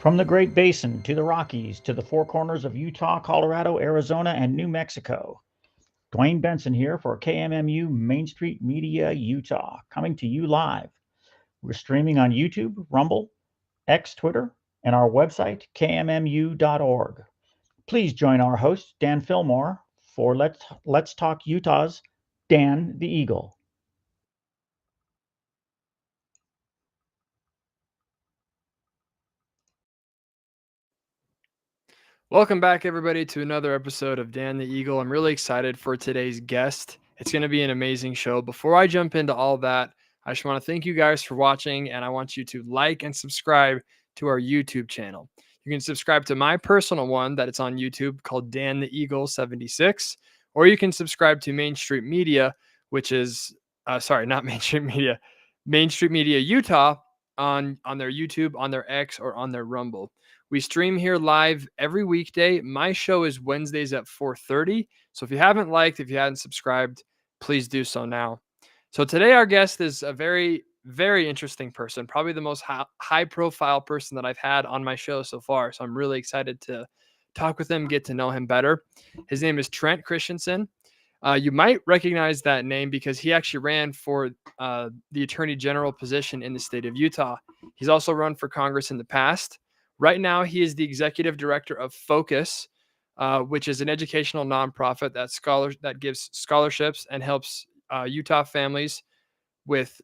From the Great Basin to the Rockies to the four corners of Utah, Colorado, Arizona, and New Mexico. Dwayne Benson here for KMMU Main Street Media, Utah, coming to you live. We're streaming on YouTube, Rumble, X, Twitter, and our website, kmmu.org. Please join our host, Dan Fillmore, for Let's Talk Utah's Dan the Eagle. Welcome back, everybody, to another episode of Dan the Eagle. I'm really excited for today's guest. It's going to be an amazing show. Before I jump into all that, I just want to thank you guys for watching, and I want you to like and subscribe to our YouTube channel. You can subscribe to my personal one that it's on YouTube called Dan the Eagle 76, or you can subscribe to Main Street Media, which is, not Main Street Media, Main Street Media Utah on their YouTube, on their X, or on their Rumble. We stream here live every weekday. My show is Wednesdays at 4:30. So if you haven't subscribed, please do so now. So today our guest is a very, very interesting person, probably the most high profile person that I've had on my show so far. So I'm really excited to talk with him, get to know him better. His name is Trent Christiansen. You might recognize that name because he actually ran for the Attorney General position in the state of Utah. He's also run for Congress in the past. Right now, he is the executive director of Focus, which is an educational nonprofit that gives scholarships and helps Utah families with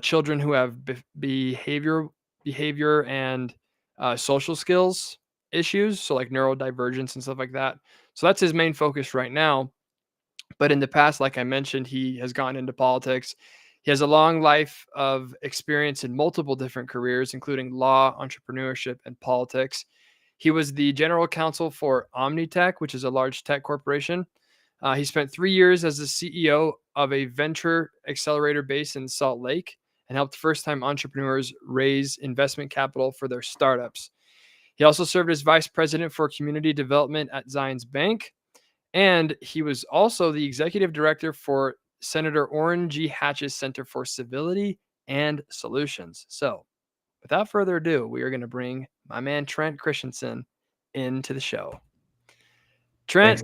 children who have behavior and social skills issues, so like neurodivergence and stuff like that. So that's his main focus right now. But in the past, like I mentioned, he has gone into politics. He has a long life of experience in multiple different careers, including law, entrepreneurship, and politics. He was the general counsel for Omnitech, which is a large tech corporation. He spent 3 years as the CEO of a venture accelerator based in Salt Lake and helped first-time entrepreneurs raise investment capital for their startups. He also served as vice president for community development at Zions Bank, and he was also the executive director for Senator Orrin G. Hatch's Center for Civility and Solutions. So, without further ado, we are going to bring my man Trent Christiansen into the show. Trent,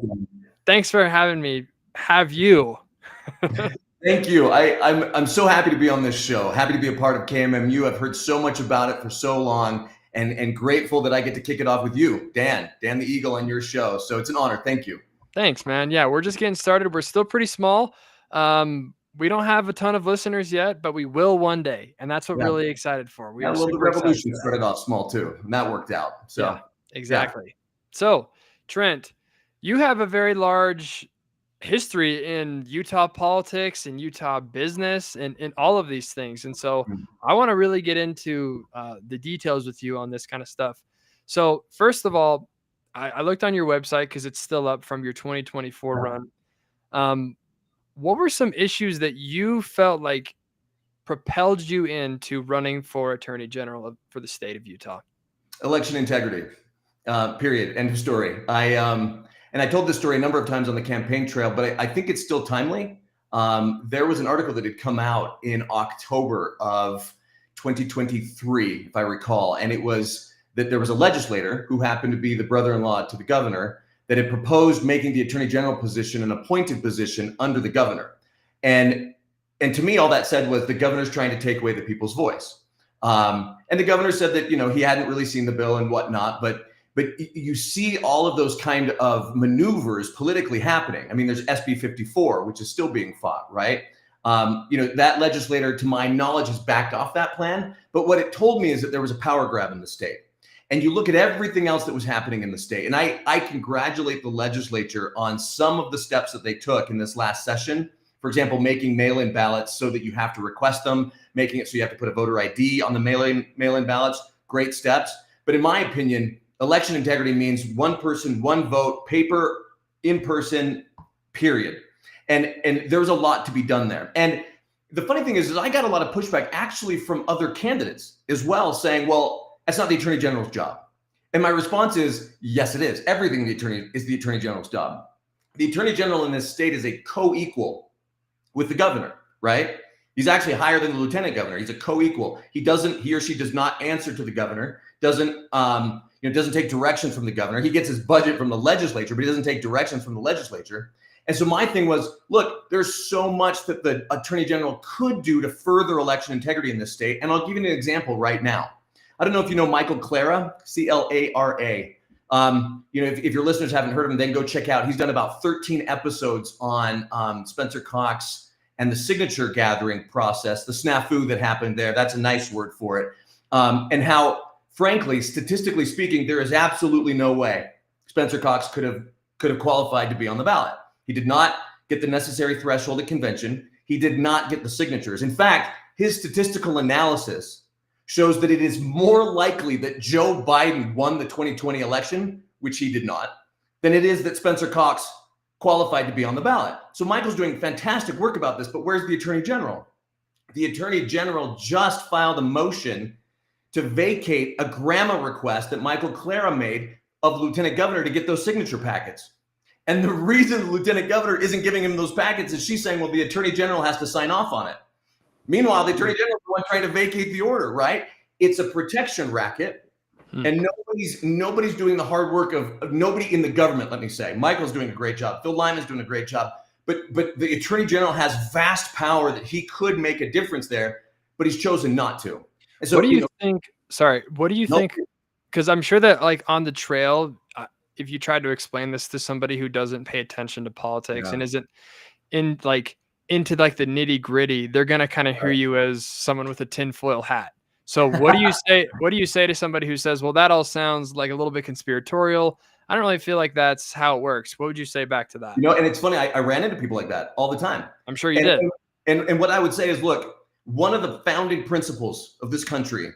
thanks for having me. Have you? Thank you. I'm so happy to be on this show. Happy to be a part of KMMU. I've heard so much about it for so long, and grateful that I get to kick it off with you, Dan the Eagle, on your show. So it's an honor. Thank you. Thanks, man. Yeah, we're just getting started. We're still pretty small. We don't have a ton of listeners yet, but we will one day, and that's what we're really excited for. The revolution started off small too, and that worked out. So yeah, exactly. Yeah. So, Trent, you have a very large history in Utah politics and Utah business and all of these things, and so I want to really get into the details with you on this kind of stuff. So, first of all, I looked on your website because it's still up from your 2024 run. What were some issues that you felt like propelled you into running for Attorney General for the state of Utah? Election integrity, period. End of story. And I told this story a number of times on the campaign trail, but I think it's still timely. There was an article that had come out in October of 2023, if I recall, and it was that there was a legislator who happened to be the brother-in-law to the governor that had proposed making the Attorney General position an appointed position under the governor. And to me, all that said was the governor's trying to take away the people's voice. And the governor said that, he hadn't really seen the bill and whatnot, but you see all of those kind of maneuvers politically happening. I mean, there's SB 54, which is still being fought, right? That legislator, to my knowledge, has backed off that plan. But what it told me is that there was a power grab in the state. And you look at everything else that was happening in the state. And I congratulate the legislature on some of the steps that they took in this last session. For example, making mail-in ballots so that you have to request them, making it so you have to put a voter ID on the mail-in ballots. Great steps. But in my opinion, election integrity means one person, one vote, paper, in person, period. And there was a lot to be done there. And the funny thing is I got a lot of pushback actually from other candidates as well, saying, well, that's not the Attorney General's job. And my response is, yes, it is. Everything is the Attorney General's job. The Attorney General in this state is a co-equal with the governor, right? He's actually higher than the lieutenant governor. He's a co-equal. He or she does not answer to the governor. doesn't doesn't take direction from the governor. He gets his budget from the legislature, but he doesn't take directions from the legislature. And so my thing was, look, there's so much that the attorney general could do to further election integrity in this state. And I'll give you an example right now. I don't know if you know Michael Clara, Clara. If your listeners haven't heard of him, then go check out. He's done about 13 episodes on Spencer Cox and the signature gathering process, the snafu that happened there. That's a nice word for it. And how, frankly, statistically speaking, there is absolutely no way Spencer Cox could have qualified to be on the ballot. He did not get the necessary threshold at convention. He did not get the signatures. In fact, his statistical analysis shows that it is more likely that Joe Biden won the 2020 election, which he did not, than it is that Spencer Cox qualified to be on the ballot. So Michael's doing fantastic work about this, but where's the attorney general? The attorney general just filed a motion to vacate a grandma request that Michael Clara made of Lieutenant Governor to get those signature packets. And the reason the Lieutenant Governor isn't giving him those packets is she's saying, well, the attorney general has to sign off on it. Meanwhile, the attorney general is the one trying to vacate the order, right? It's a protection racket. And nobody's doing the hard work of nobody in the government, let me say. Michael's doing a great job. Phil Lyman's doing a great job. But the attorney general has vast power that he could make a difference there, but he's chosen not to. And so, what do you think? Sorry, what do you think? Because I'm sure that like on the trail, if you tried to explain this to somebody who doesn't pay attention to politics and isn't into the nitty gritty, they're going to kind of hear you as someone with a tinfoil hat. So what do you say? What do you say to somebody who says, well, that all sounds like a little bit conspiratorial. I don't really feel like that's how it works. What would you say back to that? And it's funny. I ran into people like that all the time. I'm sure you did. And what I would say is, look, one of the founding principles of this country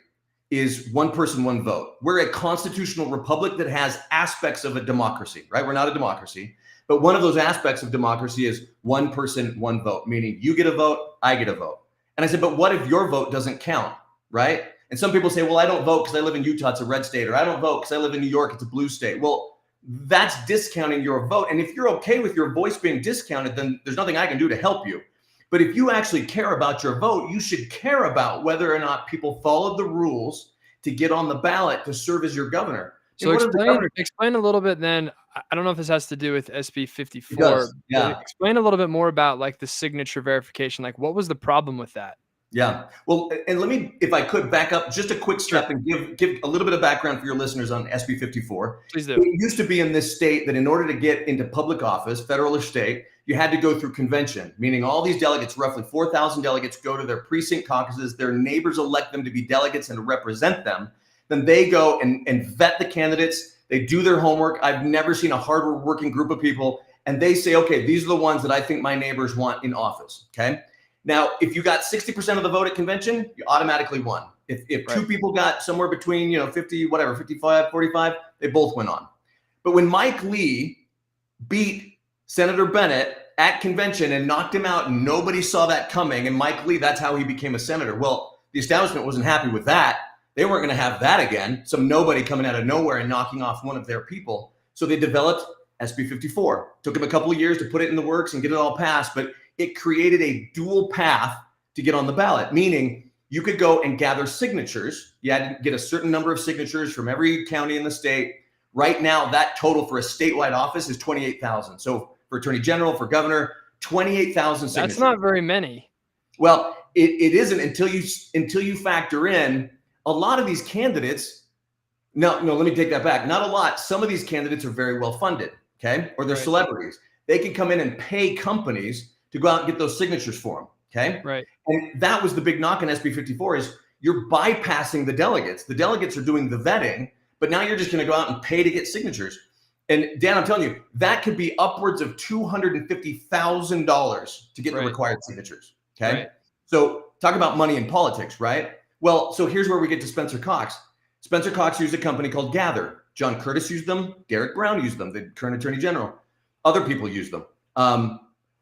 is one person, one vote. We're a constitutional republic that has aspects of a democracy, right? We're not a democracy, but one of those aspects of democracy is one person, one vote, meaning you get a vote, I get a vote. And I said, but what if your vote doesn't count, right? And some people say, well, I don't vote because I live in Utah, it's a red state, or I don't vote because I live in New York, it's a blue state. Well, that's discounting your vote. And if you're okay with your voice being discounted, then there's nothing I can do to help you. But if you actually care about your vote, you should care about whether or not people followed the rules to get on the ballot to serve as your governor. So explain a little bit then. I don't know if this has to do with SB 54. It does, yeah. Explain a little bit more about like the signature verification. Like what was the problem with that? Yeah. Well, and let me, if I could back up just a quick step and give a little bit of background for your listeners on SB 54. Please do. It used to be in this state that in order to get into public office, federal or state, you had to go through convention, meaning all these delegates, roughly 4,000 delegates, go to their precinct caucuses. Their neighbors elect them to be delegates and to represent them. Then they go and vet the candidates. They do their homework. I've never seen a harder working group of people. And they say, okay, these are the ones that I think my neighbors want in office. Okay. Now, if you got 60% of the vote at convention, you automatically won. If two people got somewhere between, 50, whatever, 55, 45, they both went on. But when Mike Lee beat Senator Bennett at convention and knocked him out, and nobody saw that coming, and Mike Lee, that's how he became a senator. Well, the establishment wasn't happy with that. They weren't going to have that again. Some nobody coming out of nowhere and knocking off one of their people. So they developed SB 54. Took them a couple of years to put it in the works and get it all passed, but it created a dual path to get on the ballot, meaning you could go and gather signatures. You had to get a certain number of signatures from every county in the state. Right now, that total for a statewide office is 28,000. So for attorney general, for governor, 28,000 signatures. That's not very many. Well, it isn't until you factor in a lot of these candidates. No, let me take that back. Not a lot. Some of these candidates are very well funded, okay? Or they're celebrities. They can come in and pay companies to go out and get those signatures for them, okay? Right. And that was the big knock on SB 54 is you're bypassing the delegates. The delegates are doing the vetting, but now you're just going to go out and pay to get signatures. And Dan, I'm telling you, that could be upwards of $250,000 to get the required signatures, okay? Right. So talk about money in politics, right? Well, so here's where we get to Spencer Cox. Spencer Cox used a company called Gather. John Curtis used them. Derek Brown used them, the current attorney general. Other people used them.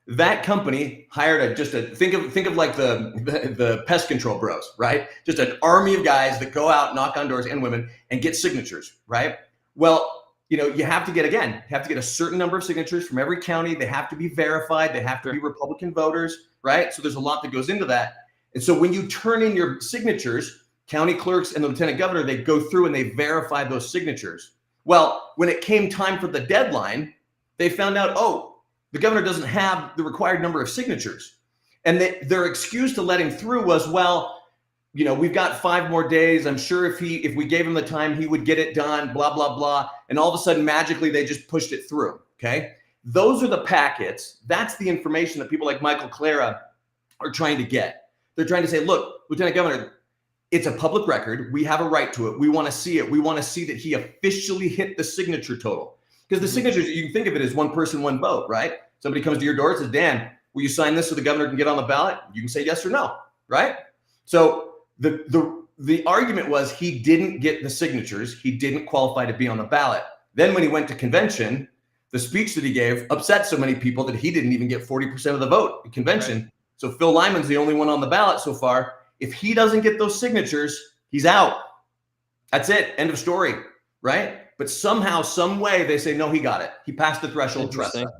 That company hired think of like the pest control bros, right? Just an army of guys that go out, knock on doors and women and get signatures, right? Well, you have to get a certain number of signatures from every county. They have to be verified. They have to be Republican voters, right? So there's a lot that goes into that. And so when you turn in your signatures, county clerks and the lieutenant governor, they go through and they verify those signatures. Well, when it came time for the deadline, they found out, oh, the governor doesn't have the required number of signatures. And their excuse to let him through was, well, you know, we've got 5 more days. I'm sure if we gave him the time, he would get it done, blah, blah, blah. And all of a sudden, magically, they just pushed it through, okay? Those are the packets. That's the information that people like Michael Clara are trying to get. They're trying to say, look, Lieutenant Governor, it's a public record. We have a right to it. We want to see it. We want to see that he officially hit the signature total. Because the signatures, you can think of it as one person, one vote, right? Somebody comes to your door and says, Dan, will you sign this so the governor can get on the ballot? You can say yes or no, right? So the argument was he didn't get the signatures. He didn't qualify to be on the ballot. Then when he went to convention, the speech that he gave upset so many people that he didn't even get 40% of the vote at convention. Right. So Phil Lyman's the only one on the ballot so far. If he doesn't get those signatures, he's out. That's it. End of story, right? But somehow, some way, they say, no, he got it. He passed the threshold. Trust us.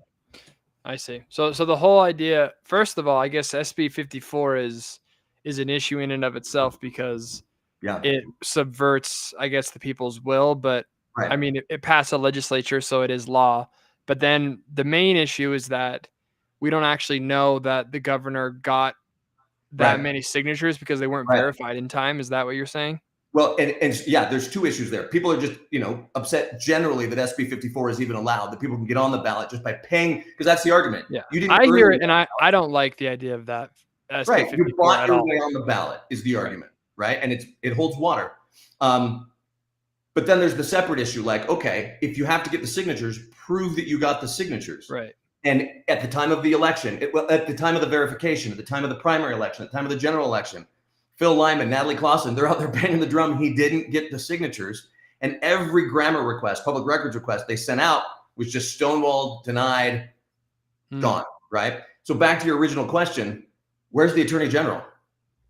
I see. So the whole idea, first of all, I guess SB 54 is an issue in and of itself because it subverts, I guess, the people's will. But I mean, it passed a legislature, so it is law. But then the main issue is that we don't actually know that the governor got that many signatures because they weren't verified in time. Is that what you're saying? Well, and yeah, there's 2 issues there. People are just, upset generally that SB 54 is even allowed, that people can get on the ballot just by paying, because that's the argument. Yeah, I hear it, and I don't like the idea of that. Right, you bought your way on the ballot is the argument, right? And it holds water. But then there's the separate issue, like, okay, if you have to get the signatures, prove that you got the signatures. Right. And at the time of the election, at the time of the verification, at the time of the primary election, at the time of the general election, Phil Lyman, Natalie Clausen, they're out there banging the drum. He didn't get the signatures. And every grammar request, public records request they sent out was just stonewalled, denied, gone, right? So back to your original question, where's the Attorney General,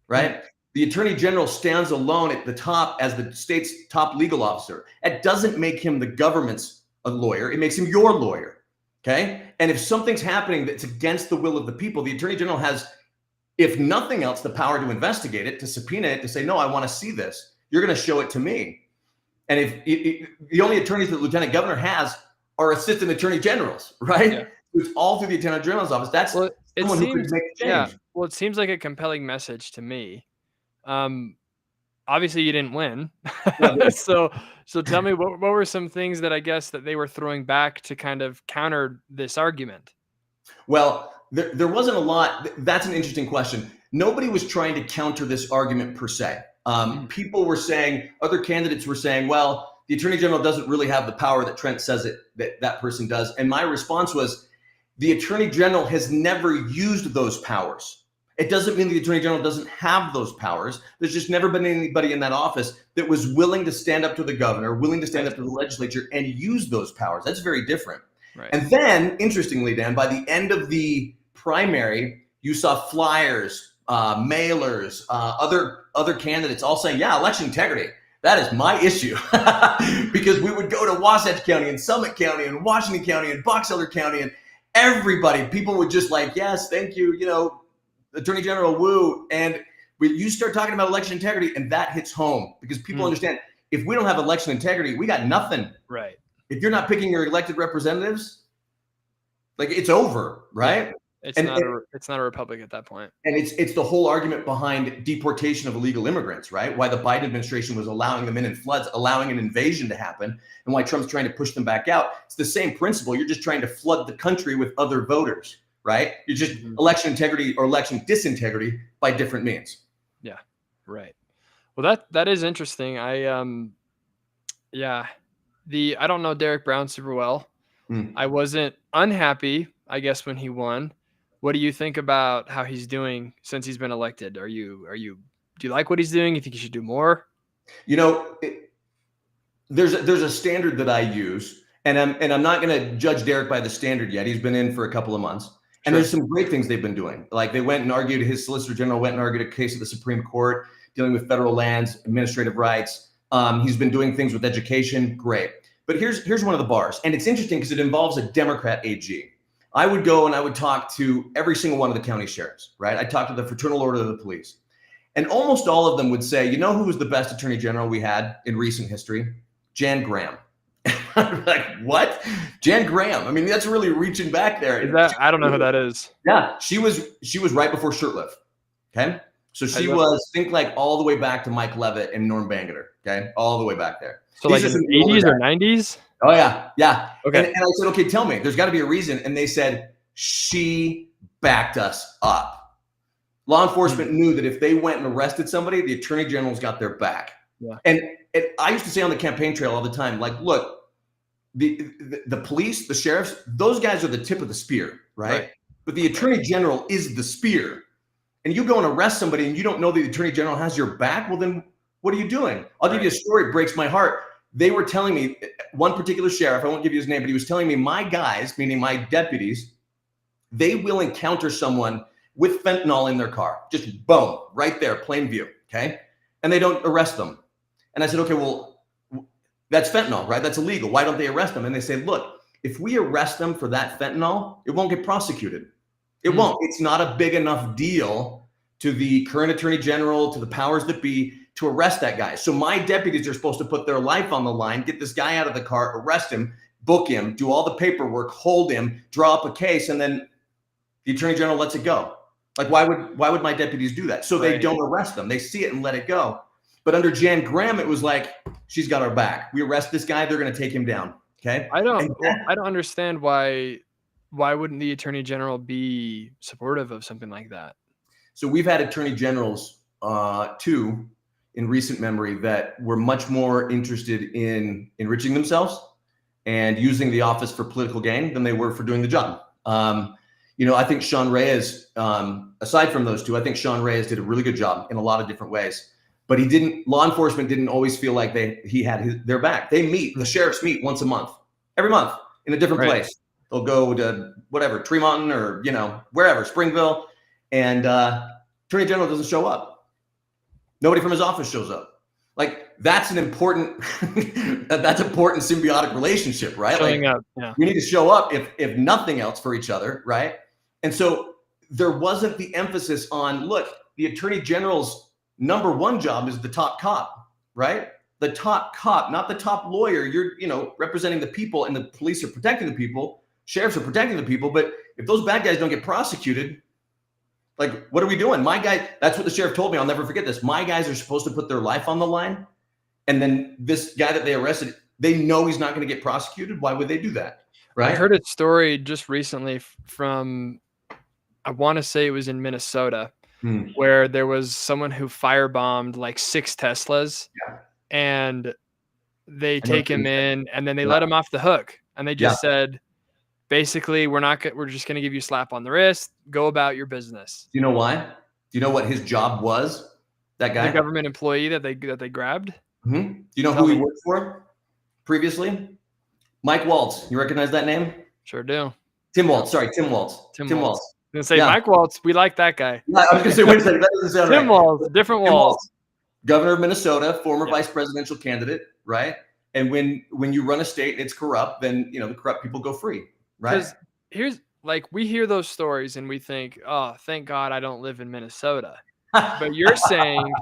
right? The Attorney General stands alone at the top as the state's top legal officer. It doesn't make him the government's lawyer. It makes him your lawyer, okay? And if something's happening that's against the will of the people, the Attorney General has, if nothing else, the power to investigate it, to subpoena it, to say, no, I want to see this. You're going to show it to me. And if the only attorneys that the Lieutenant Governor has are assistant attorney generals, right? Yeah. It's all through the Attorney General's office. That's someone who could make a change. Yeah. Well, it seems like a compelling message to me. Obviously you didn't win. So tell me, what were some things that I guess that they were throwing back to kind of counter this argument? Well, there wasn't a lot. That's an interesting question. Nobody was trying to counter this argument per se. People were saying, other candidates were saying, well, the Attorney General doesn't really have the power that Trent says that person does. And my response was, the Attorney General has never used those powers. It doesn't mean the Attorney General doesn't have those powers. There's just never been anybody in that office that was willing to stand up to the governor, willing to stand up to the legislature and use those powers. That's very different. Right. And then, interestingly, Dan, by the end of the primary, you saw flyers, mailers, other candidates all saying, yeah, election integrity, that is my issue. Because we would go to Wasatch County and Summit County and Washington County and Box Elder County, and everybody, people would just like, yes, thank you, Attorney General, woo. And you start talking about election integrity, and that hits home because people understand, if we don't have election integrity, we got nothing. Right. If you're not picking your elected representatives, like, it's over, right? Yeah. It's not a republic at that point. And it's the whole argument behind deportation of illegal immigrants, right? Why the Biden administration was allowing them in floods, allowing an invasion to happen, and why Trump's trying to push them back out. It's the same principle. You're just trying to flood the country with other voters, right? You're just election integrity or election disintegrity by different means. Yeah, right. Well, that is interesting. I don't know Derek Brown super well. I wasn't unhappy, I guess, when he won. What do you think about how he's doing since he's been elected? Do you like what he's doing? You think he should do more? There's a standard that I use, and I'm not going to judge Derek by the standard yet. He's been in for a couple of months, and there's some great things they've been doing. Like, they went and argued, his Solicitor General went and argued a case at the Supreme Court dealing with federal lands, administrative rights. He's been doing things with education. Great. But here's one of the bars, and it's interesting because it involves a Democrat AG. I would go and I would talk to every single one of the county sheriffs, right? I'd talk to the Fraternal Order of the Police. And almost all of them would say, you know who was the best attorney general we had in recent history? Jan Graham. I'm like, what? Jan Graham. I mean, that's really reaching back there. I don't know who that is. Yeah, she was right before Shurtleff. Okay. So she was, think like all the way back to Mike Levitt and Norm Bangerter. Okay. All the way back there. So like in the 80s or 90s? Oh yeah. Yeah. Okay. And I said, okay, tell me, there's got to be a reason. And they said, she backed us up. Law enforcement knew that if they went and arrested somebody, the attorney general's got their back. Yeah. And I used to say on the campaign trail all the time, like, look, the police, the sheriffs, those guys are the tip of the spear, right? But the attorney general is the spear. And you go and arrest somebody and you don't know the attorney general has your back, well, then what are you doing? I'll give you a story. It breaks my heart. They were telling me, one particular sheriff, I won't give you his name, but he was telling me my guys, meaning my deputies, they will encounter someone with fentanyl in their car. Just boom, right there, plain view, okay? And they don't arrest them. And I said, okay, well, that's fentanyl, right? That's illegal. Why don't they arrest them? And they say, look, if we arrest them for that fentanyl, it won't get prosecuted. It won't. It's not a big enough deal to the current attorney general, to the powers that be, to arrest that guy. So my deputies are supposed to put their life on the line, get this guy out of the car, arrest him, book him, do all the paperwork, hold him, draw up a case, and then the attorney general lets it go. Like, why would my deputies do that? So they don't arrest them. They see it and let it go. But under Jan Graham, it was like, she's got our back. We arrest this guy, they're going to take him down. Okay. I don't understand why wouldn't the attorney general be supportive of something like that? So we've had attorney generals, two in recent memory, that were much more interested in enriching themselves and using the office for political gain than they were for doing the job. I think Sean Reyes, aside from those two, I think Sean Reyes did a really good job in a lot of different ways. But law enforcement didn't always feel like he had their back. The sheriffs meet once a month, every month in a different place. They'll go to whatever, Tremont or, wherever, Springville, and attorney general doesn't show up. Nobody from his office shows up. Like, that's an important, important symbiotic relationship, right? Showing up, yeah. We need to show up if nothing else for each other, right? And so there wasn't the emphasis on, look, the attorney general's number one job is the top cop, right? The top cop, not the top lawyer. You're, representing the people, and the police are protecting the people. Sheriffs are protecting the people. But if those bad guys don't get prosecuted, like, what are we doing? My guy, that's what the sheriff told me. I'll never forget this. My guys are supposed to put their life on the line. And then this guy that they arrested, they know he's not going to get prosecuted. Why would they do that? Right. I heard a story just recently from, I want to say it was in Minnesota, where there was someone who firebombed like 6 Teslas, and they take him in, and then they let him off the hook, and they just said, basically, we're just going to give you a slap on the wrist. Go about your business. Do you know why? Do you know what his job was? That guy, the government employee that they grabbed. Do you know who he worked for previously? Mike Waltz. You recognize that name? Sure do. Tim Waltz. Sorry, Tim Waltz. Tim Waltz. I was going to say Mike Waltz. We like that guy. I was going to say, wait a second. That doesn't sound right. Tim Waltz, different Waltz. Governor of Minnesota, former vice presidential candidate, right? And when you run a state and it's corrupt, then the corrupt people go free, right? Because here's, like, we hear those stories and we think, oh, thank God I don't live in Minnesota. But you're saying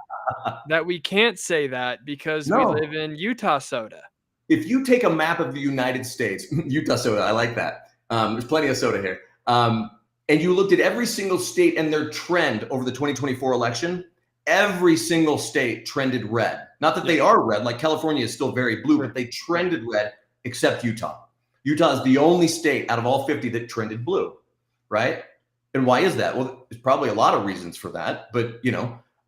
that we can't say that because we live in Utah soda. If you take a map of the United States, Utah soda, I like that. There's plenty of soda here. And you looked at every single state and their trend over the 2024 election, every single state trended red. Not that they are red, like California is still very blue, but they trended red except Utah. Utah is the only state out of all 50 that trended blue, right? And why is that? Well, there's probably a lot of reasons for that, but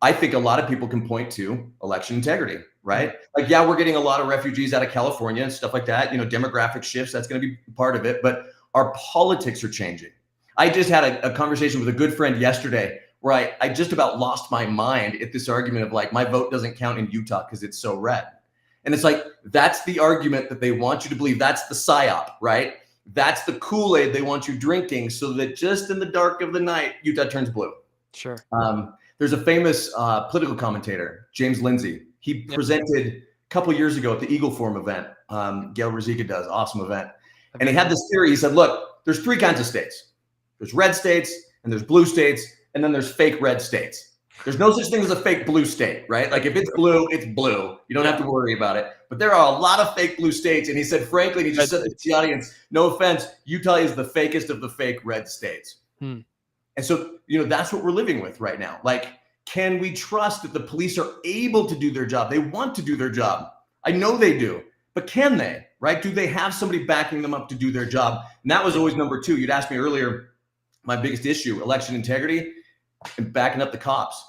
I think a lot of people can point to election integrity, right? Like, we're getting a lot of refugees out of California and stuff like that, demographic shifts, that's going to be part of it, but our politics are changing. I just had a conversation with a good friend yesterday where I just about lost my mind at this argument of like, my vote doesn't count in Utah because it's so red. And it's like, that's the argument that they want you to believe. That's the psyop, right? That's the Kool-Aid they want you drinking so that just in the dark of the night, Utah turns blue. Sure. There's a famous political commentator, James Lindsay. He presented a couple years ago at the Eagle Forum event. Gail Rosica does, awesome event. And he had this theory. He said, look, there's 3 kinds of states. There's red states, and there's blue states, and then there's fake red states. There's no such thing as a fake blue state, right? Like if it's blue, it's blue. You don't have to worry about it. But there are a lot of fake blue states. And he said, frankly, he just said to the audience, no offense, Utah is the fakest of the fake red states. And so, that's what we're living with right now. Like, can we trust that the police are able to do their job? They want to do their job. I know they do. But can they, right? Do they have somebody backing them up to do their job? And that was always number two. You'd asked me earlier, my biggest issue, election integrity and backing up the cops.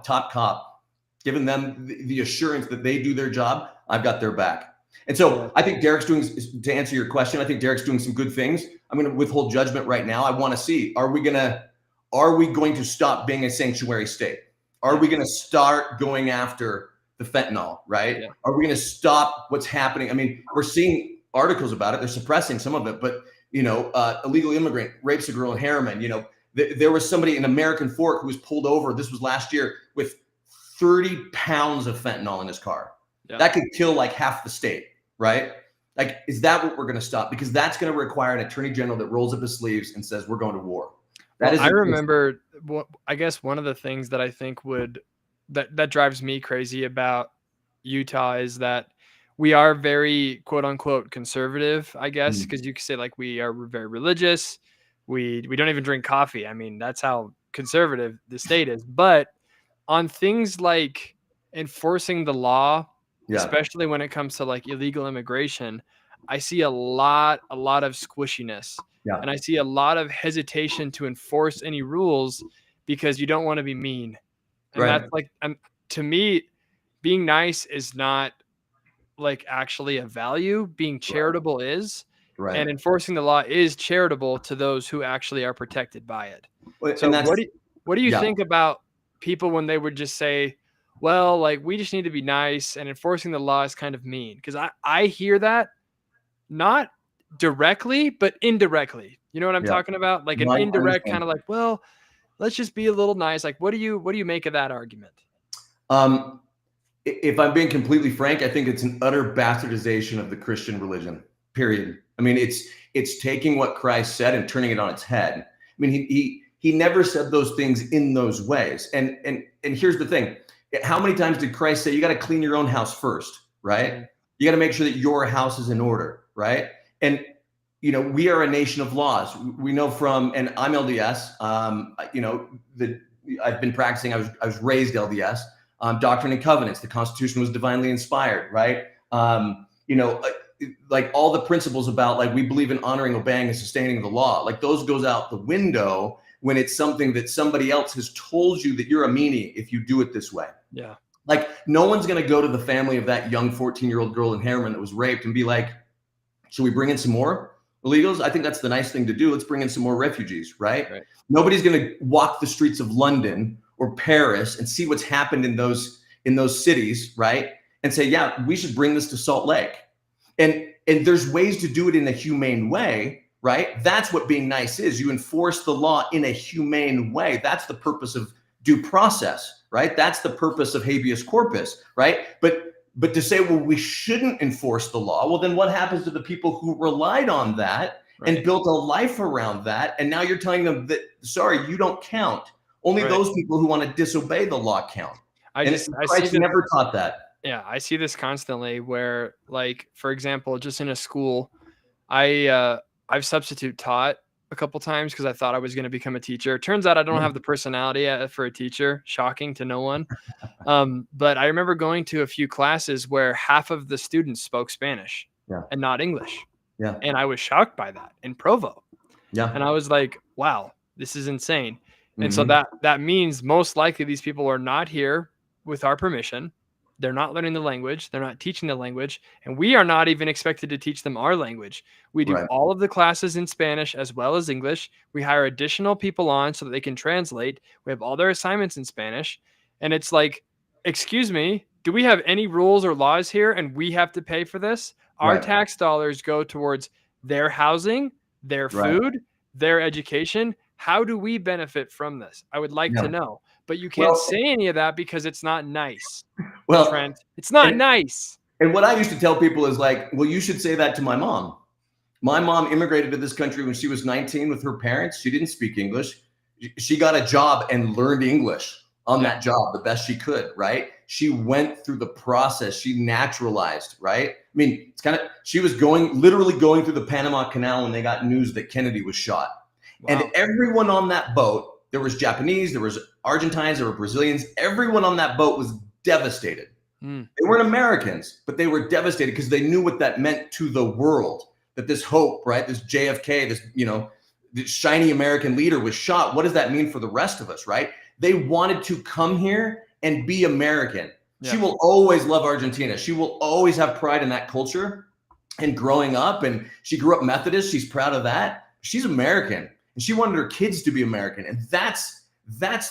Top cop, giving them the assurance that they do their job. I've got their back. And so I think Derek's doing, to answer your question, I think Derek's doing some good things. I'm going to withhold judgment right now. I want to see, are we going to stop being a sanctuary state? Are we going to start going after the fentanyl, right? Yeah. Are we going to stop what's happening? I mean, we're seeing articles about it. They're suppressing some of it, but illegal immigrant rapes a girl in Harriman, there was somebody in American Fork who was pulled over. This was last year with 30 pounds of fentanyl in his car. Yeah. That could kill like half the state, right? Like, is that what we're going to stop? Because that's going to require an attorney general that rolls up his sleeves and says, we're going to war. I remember, I guess one of the things that I think that drives me crazy about Utah is that we are very quote unquote conservative, I guess, because you could say like we are very religious. We don't even drink coffee. I mean, that's how conservative the state is. But on things like enforcing the law, especially when it comes to like illegal immigration, I see a lot of squishiness. Yeah. And I see a lot of hesitation to enforce any rules because you don't want to be mean. And that's like, to me, being nice is not like actually a value. Being charitable is. Right. And enforcing the law is charitable to those who actually are protected by it. So what do you think about people when they would just say, well, like we just need to be nice and enforcing the law is kind of mean? Because I hear that not directly, but indirectly. You know what I'm talking about? Like an indirect kind of like, well, let's just be a little nice. Like, what do you make of that argument? If I'm being completely frank, I think it's an utter bastardization of the Christian religion, period. I mean, it's taking what Christ said and turning it on its head. I mean, he never said those things in those ways. And here's the thing. How many times did Christ say, you got to clean your own house first, right? You got to make sure that your house is in order, right? And, we are a nation of laws. We know from, and I'm LDS, I've been practicing, I was raised LDS, Doctrine and Covenants, the Constitution was divinely inspired, right? Like all the principles about like, we believe in honoring, obeying, and sustaining the law, like those goes out the window when it's something that somebody else has told you that you're a meanie if you do it this way. Yeah. Like no one's going to go to the family of that young 14-year-old girl in Harriman that was raped and be like, should we bring in some more illegals? I think that's the nice thing to do. Let's bring in some more refugees, right? Nobody's going to walk the streets of London or Paris and see what's happened in those cities, right? And say, yeah, we should bring this to Salt Lake. And there's ways to do it in a humane way, right? That's what being nice is. You enforce the law in a humane way. That's the purpose of due process, right? That's the purpose of habeas corpus, right? But to say, well, we shouldn't enforce the law, well, then what happens to the people who relied on that and built a life around that? And now you're telling them that, sorry, you don't count. Only those people who want to disobey the law count. Christ never taught that. Yeah, I see this constantly where, like, for example, just in a school, I've substitute taught a couple times because I thought I was going to become a teacher. It turns out I don't have the personality for a teacher. Shocking to no one. But I remember going to a few classes where half of the students spoke Spanish and not English. Yeah. And I was shocked by that in Provo. Yeah. And I was like, wow, this is insane. Mm-hmm. And so that means most likely these people are not here with our permission. They're not learning the language. They're not teaching the language. And we are not even expected to teach them our language. We do all of the classes in Spanish as well as English. We hire additional people on so that they can translate. We have all their assignments in Spanish. And it's like, excuse me, do we have any rules or laws here and we have to pay for this? Our tax dollars go towards their housing, their food, their education. How do we benefit from this? I would like to know. But you can't say any of that because it's not nice. Well, Trent, it's not nice. And what I used to tell people is like, well, you should say that to my mom. My mom immigrated to this country when she was 19 with her parents. She didn't speak English. She got a job and learned English on that job the best she could, right? She went through the process. She naturalized, right? I mean, it's kind of, she was literally going through the Panama Canal when they got news that Kennedy was shot. Wow. And everyone on that boat, there was Japanese, there was Argentines, there were Brazilians. Everyone on that boat was devastated. They weren't Americans, but they were devastated because they knew what that meant to the world, that this hope, right? This JFK, this, this shiny American leader was shot. What does that mean for the rest of us, right? They wanted to come here and be American. Yeah. She will always love Argentina. She will always have pride in that culture. And growing up, and she grew up Methodist, she's proud of that. She's American, and she wanted her kids to be American. And that's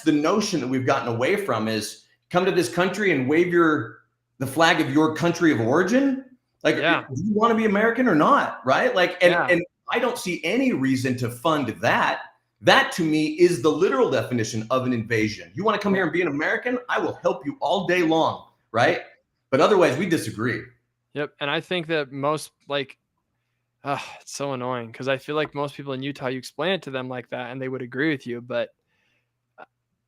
the notion that we've gotten away from, is come to this country and wave the flag of your country of origin. Like, do you want to be American or not? Right? Like, and I don't see any reason to fund that. That to me is the literal definition of an invasion. You want to come here and be an American? I will help you all day long, right? But otherwise, we disagree. Yep. And I think that most, it's so annoying because I feel like most people in Utah, you explain it to them like that and they would agree with you. But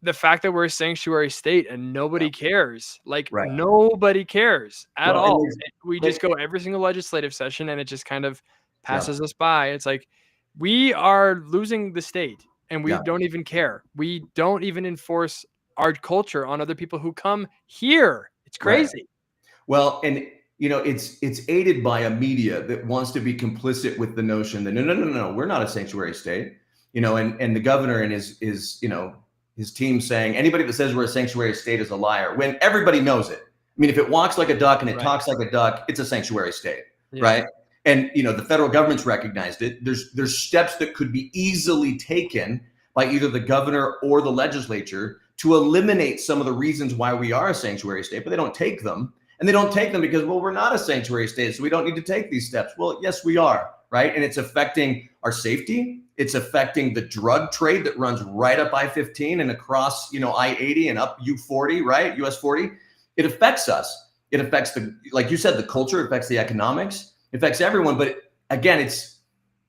the fact that we're a sanctuary state and nobody cares, nobody cares at all. We just go every single legislative session and it just kind of passes us by. It's like, we are losing the state and we don't even care. We don't even enforce our culture on other people who come here. It's crazy. Right. Well, and it's aided by a media that wants to be complicit with the notion that no, we're not a sanctuary state. And the governor and his team saying anybody that says we're a sanctuary state is a liar, when everybody knows it. I mean, if it walks like a duck and it talks like a duck, it's a sanctuary state, right? And the federal government's recognized it. There's steps that could be easily taken by either the governor or the legislature to eliminate some of the reasons why we are a sanctuary state, but they don't take them. And they don't take them because, well, we're not a sanctuary state, so we don't need to take these steps. Well, yes, we are, right? And it's affecting our safety. It's affecting the drug trade that runs right up I-15 and across, I-80 and up U-40, right? US 40. It affects us. It affects like you said, the culture, it affects the economics. It affects everyone. But again, it's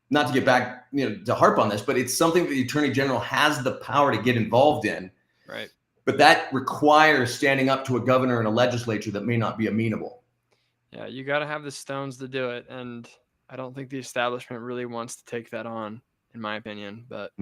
not to get back, to harp on this, but it's something that the Attorney General has the power to get involved in. Right. But that requires standing up to a governor and a legislature that may not be amenable. Yeah, you got to have the stones to do it. And I don't think the establishment really wants to take that on, in my opinion. But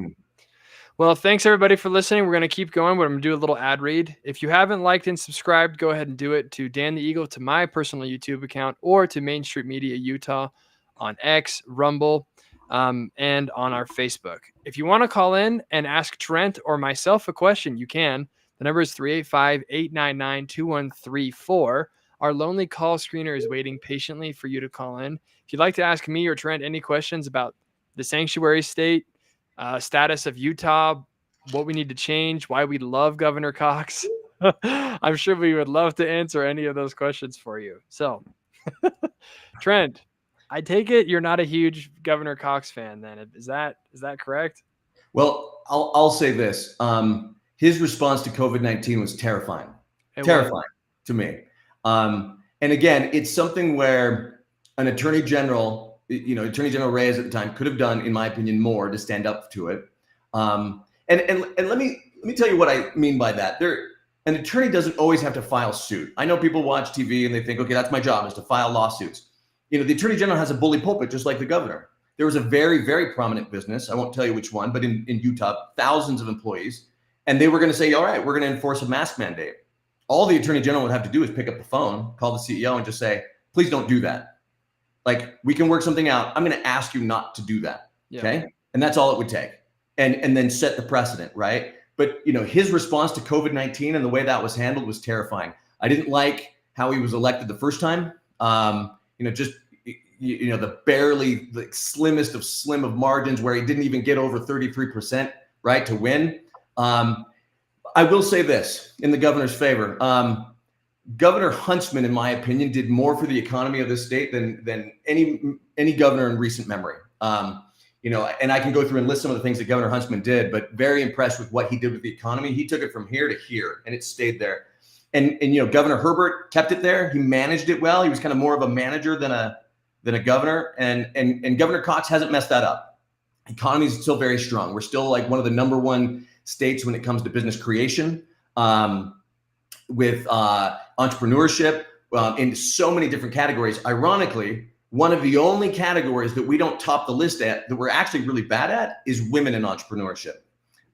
well, thanks everybody for listening. We're going to keep going, but I'm going to do a little ad read. If you haven't liked and subscribed, go ahead and do it to Dan the Eagle, to my personal YouTube account, or to Main Street Media Utah on X, Rumble, and on our Facebook. If you want to call in and ask Trent or myself a question, you can. The number is 385-899-2134. Our lonely call screener is waiting patiently for you to call in. If you'd like to ask me or Trent any questions about the sanctuary state, status of Utah, what we need to change, why we love Governor Cox, I'm sure we would love to answer any of those questions for you. So, Trent, I take it you're not a huge Governor Cox fan then. Is that correct? Well, I'll say this. His response to COVID-19 was terrifying. Terrifying to me. And again, it's something where an attorney general, Attorney General Reyes at the time could have done, in my opinion, more to stand up to it. And let me tell you what I mean by that. An attorney doesn't always have to file suit. I know people watch TV and they think, okay, that's my job, is to file lawsuits. The Attorney General has a bully pulpit, just like the governor. There was a very, very prominent business, I won't tell you which one, but in Utah, thousands of employees. And they were going to say, all right, we're going to enforce a mask mandate. All the Attorney General would have to do is pick up the phone, call the CEO and just say, please don't do that. Like, we can work something out. I'm going to ask you not to do that. Yeah. Okay. And that's all it would take. And then set the precedent. Right. But, his response to COVID-19 and the way that was handled was terrifying. I didn't like how he was elected the first time. The barely the slimmest of slim of margins where he didn't even get over 33%, right, to win. I will say this in the governor's favor. Governor Huntsman, in my opinion, did more for the economy of this state than any governor in recent memory. And I can go through and list some of the things that Governor Huntsman did, but very impressed with what he did with the economy. He took it from here to here, and it stayed there. And Governor Herbert kept it there. He managed it well. He was kind of more of a manager than a governor. And Governor Cox hasn't messed that up. Economy is still very strong. We're still like one of the number one states when it comes to business creation. with entrepreneurship, in so many different categories. Ironically, one of the only categories that we don't top the list at, that we're actually really bad at, is women in entrepreneurship.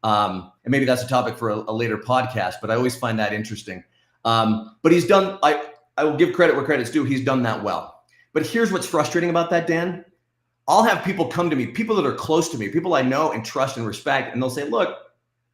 And maybe that's a topic for a later podcast, but I always find that interesting. But he's done, I will give credit where credit's due. He's done that well. But here's what's frustrating about that, Dan. I'll have people come to me, people that are close to me, people I know and trust and respect, and they'll say, look,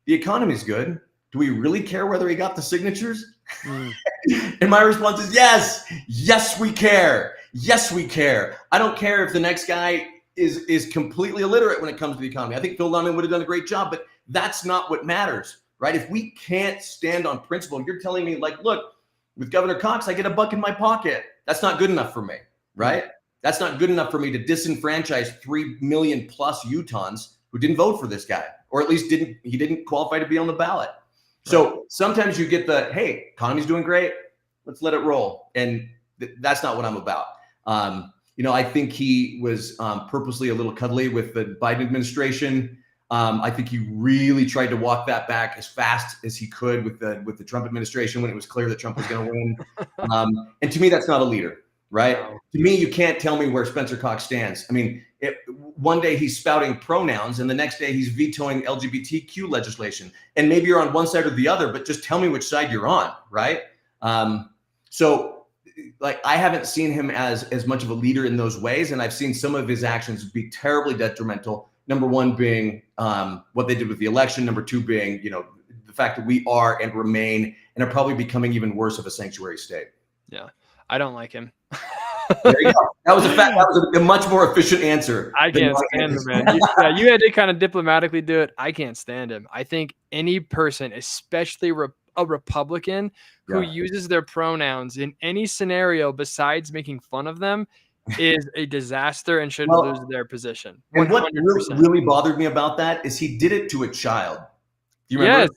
the economy's good. Do we really care whether he got the signatures? And my response is yes. Yes, we care. Yes, we care. I don't care if the next guy is completely illiterate when it comes to the economy. I think Phil London would have done a great job, but that's not what matters, right? If we can't stand on principle, you're telling me like, look, with Governor Cox, I get $1 in my pocket. That's not good enough for me, right? That's not good enough for me to disenfranchise 3 million plus Utahns who didn't vote for this guy, or at least he didn't qualify to be on the ballot. So sometimes you get the, hey, economy's doing great, let's let it roll. And that's not what I'm about. I think he was purposely a little cuddly with the Biden administration. I think he really tried to walk that back as fast as he could with the Trump administration when it was clear that Trump was going to win. And to me, that's not a leader, right? No. To me, you can't tell me where Spencer Cox stands. I mean, one day he's spouting pronouns and the next day he's vetoing LGBTQ legislation. And maybe you're on one side or the other, but just tell me which side you're on, right? So like, I haven't seen him as much of a leader in those ways. And I've seen some of his actions be terribly detrimental. Number one being what they did with the election. Number two being, the fact that we are and remain and are probably becoming even worse of a sanctuary state. Yeah, I don't like him. There you go. That was a much more efficient answer. I can't stand him, man. You had to kind of diplomatically do it. I can't stand him. I think any person, especially a Republican, who uses their pronouns in any scenario besides making fun of them is a disaster and should lose their position. 100%. And what really bothered me about that is he did it to a child. Do you remember?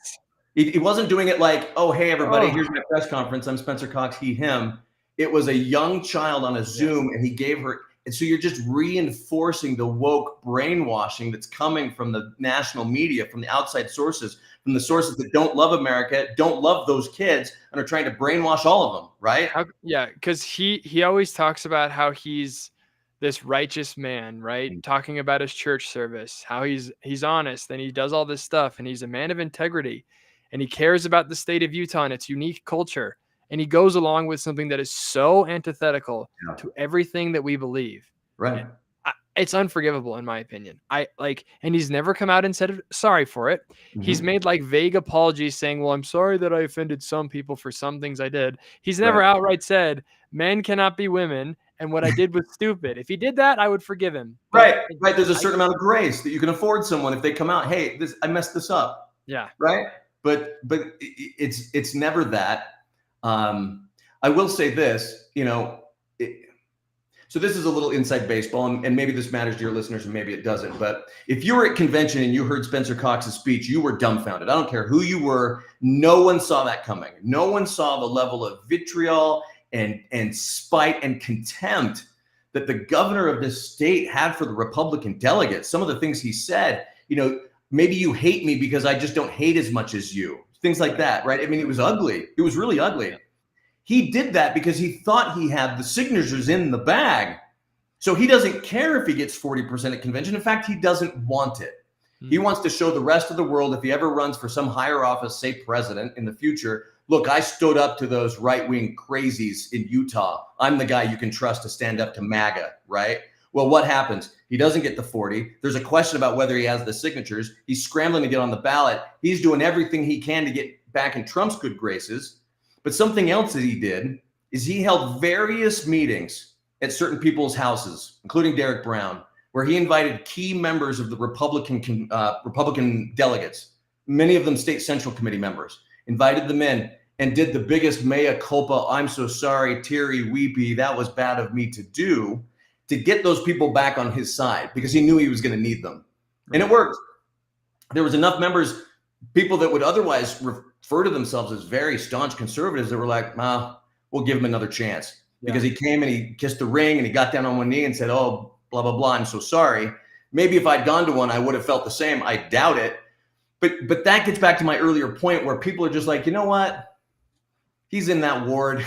Yes. He wasn't doing it like, oh, hey, everybody, here's my press conference. I'm Spencer Cox, he, him. It was a young child on a Zoom, and he gave her. And so you're just reinforcing the woke brainwashing that's coming from the national media, from the outside sources, from the sources that don't love America, don't love those kids, and are trying to brainwash all of them, right? Because he always talks about how he's this righteous man, right? Talking about his church service, how he's honest, and he does all this stuff, and he's a man of integrity, and he cares about the state of Utah and its unique culture. And he goes along with something that is so antithetical to everything that we believe. Right. It's unforgivable, in my opinion. And he's never come out and said sorry for it. Mm-hmm. He's made like vague apologies saying, well, I'm sorry that I offended some people for some things I did. He's never outright said, men cannot be women, and what I did was stupid. If he did that, I would forgive him. Right. There's a certain amount of grace that you can afford someone if they come out, hey, I messed this up. Yeah. Right. But it's never that. I will say this, so this is a little inside baseball, and maybe this matters to your listeners and maybe it doesn't, but if you were at convention and you heard Spencer Cox's speech, you were dumbfounded. I don't care who you were. No one saw that coming. No one saw the level of vitriol and spite and contempt that the governor of this state had for the Republican delegates. Some of the things he said, maybe you hate me because I just don't hate as much as you. Things like that, right? I mean, it was ugly. It was really ugly. He did that because he thought he had the signatures in the bag. So he doesn't care if he gets 40% at convention. In fact, he doesn't want it. He wants to show the rest of the world, if he ever runs for some higher office, say president in the future, look, I stood up to those right-wing crazies in Utah. I'm the guy you can trust to stand up to MAGA, right? Well, what happens? He doesn't get the 40. There's a question about whether he has the signatures. He's scrambling to get on the ballot. He's doing everything he can to get back in Trump's good graces. But something else that he did is he held various meetings at certain people's houses, including Derek Brown, where he invited key members of the Republican delegates, many of them state central committee members, invited them in and did the biggest mea culpa, I'm so sorry, teary, weepy, that was bad of me to do, to get those people back on his side because he knew he was going to need them. And it worked. There was enough members, people that would otherwise refer to themselves as very staunch conservatives, that were like, we'll give him another chance. Because he came and he kissed the ring and he got down on one knee and said, oh, blah, blah, blah, I'm so sorry. Maybe if I'd gone to one, I would have felt the same. I doubt it. But that gets back to my earlier point where people are just like, you know what? He's in that ward.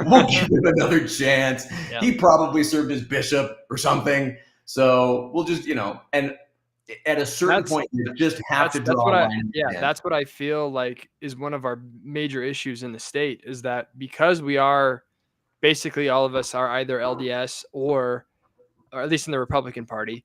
We'll give him another chance. Yeah. He probably served as bishop or something. So we'll just, and at a certain point, you just have to draw a line. That's what I feel like is one of our major issues in the state, is that because we are basically all of us are either LDS or at least in the Republican Party,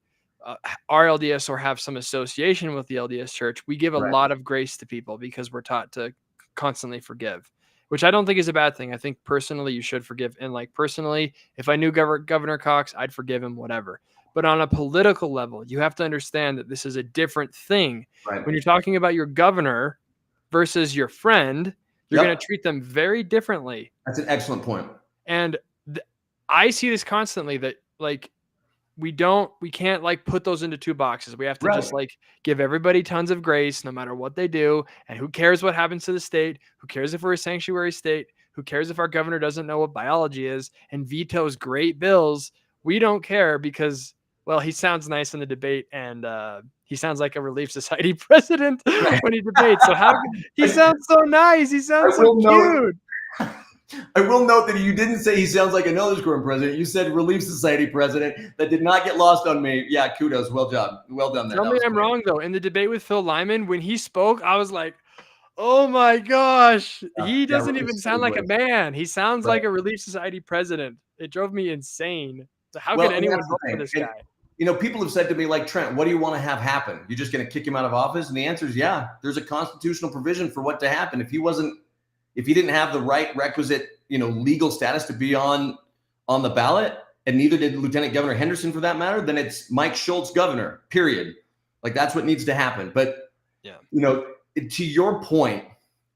are LDS or have some association with the LDS Church, we give a lot of grace to people because we're taught to constantly forgive, which I don't think is a bad thing. I think personally you should forgive. And like personally, if I knew Governor Cox, I'd forgive him, whatever. But on a political level, you have to understand that this is a different thing. Right. When you're talking about your governor versus your friend, you're going to treat them very differently. That's an excellent point. And I see this constantly, that like we can't like put those into two boxes. We have to just like give everybody tons of grace no matter what they do. And who cares what happens to the state? Who cares if we're a sanctuary state? Who cares if our governor doesn't know what biology is and vetoes great bills? We don't care because, well, he sounds nice in the debate, and he sounds like a Relief Society president when he debates. So he sounds so nice. He sounds so cute. I will note that you didn't say he sounds like another current president. You said Relief Society president. That did not get lost on me. Yeah, kudos. Well done. Well done there. Tell me I'm wrong, though. In the debate with Phil Lyman, when he spoke, I was like, oh my gosh, he doesn't even sound like a man. He sounds like a Relief Society president. It drove me insane. So how can anyone vote for this guy? People have said to me, like, Trent, what do you want to have happen? You're just going to kick him out of office? And the answer is, yeah, there's a constitutional provision for what to happen. If he didn't have the right requisite, legal status to be on the ballot, and neither did Lieutenant Governor Henderson for that matter, then it's Mike Schultz governor, period. Like, that's what needs to happen. But, to your point,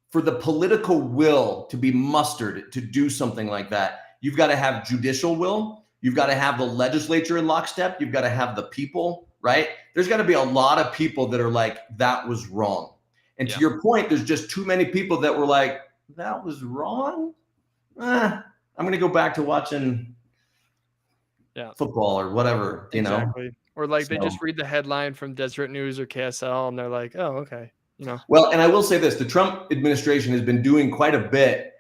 for the political will to be mustered to do something like that, you've got to have judicial will. You've got to have the legislature in lockstep. You've got to have the people, right? There's got to be a lot of people that are like, that was wrong. And to your point, there's just too many people that were like, that was wrong. I'm going to go back to watching football or whatever, exactly. Or like they just read the headline from Deseret News or KSL and they're like, oh, okay. Well, and I will say this, the Trump administration has been doing quite a bit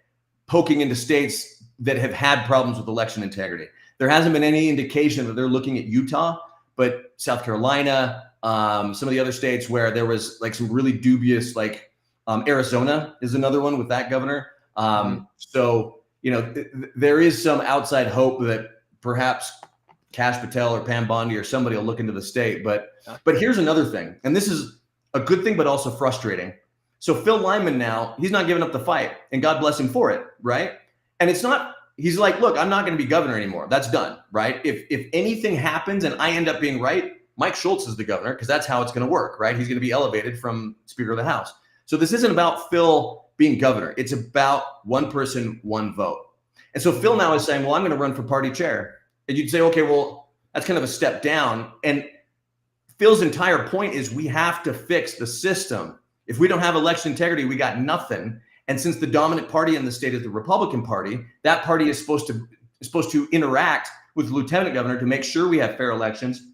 poking into states that have had problems with election integrity. There hasn't been any indication that they're looking at Utah, but South Carolina, some of the other states where there was like some really dubious, like Arizona is another one with that governor. So, there is some outside hope that perhaps Kash Patel or Pam Bondi or somebody will look into the state. But here's another thing, and this is a good thing, but also frustrating. So Phil Lyman now, he's not giving up the fight, and God bless him for it, right? And it's not, he's like, look, I'm not going to be governor anymore. That's done, right? If anything happens and I end up being right, Mike Schultz is the governor, because that's how it's going to work, right? He's going to be elevated from Speaker of the House. So this isn't about Phil being governor. It's about one person, one vote. And so Phil now is saying, well, I'm going to run for party chair. And you'd say, okay, well, that's kind of a step down. And Phil's entire point is we have to fix the system. If we don't have election integrity, we got nothing. And since the dominant party in the state is the Republican Party, that party is supposed to interact with the lieutenant governor to make sure we have fair elections.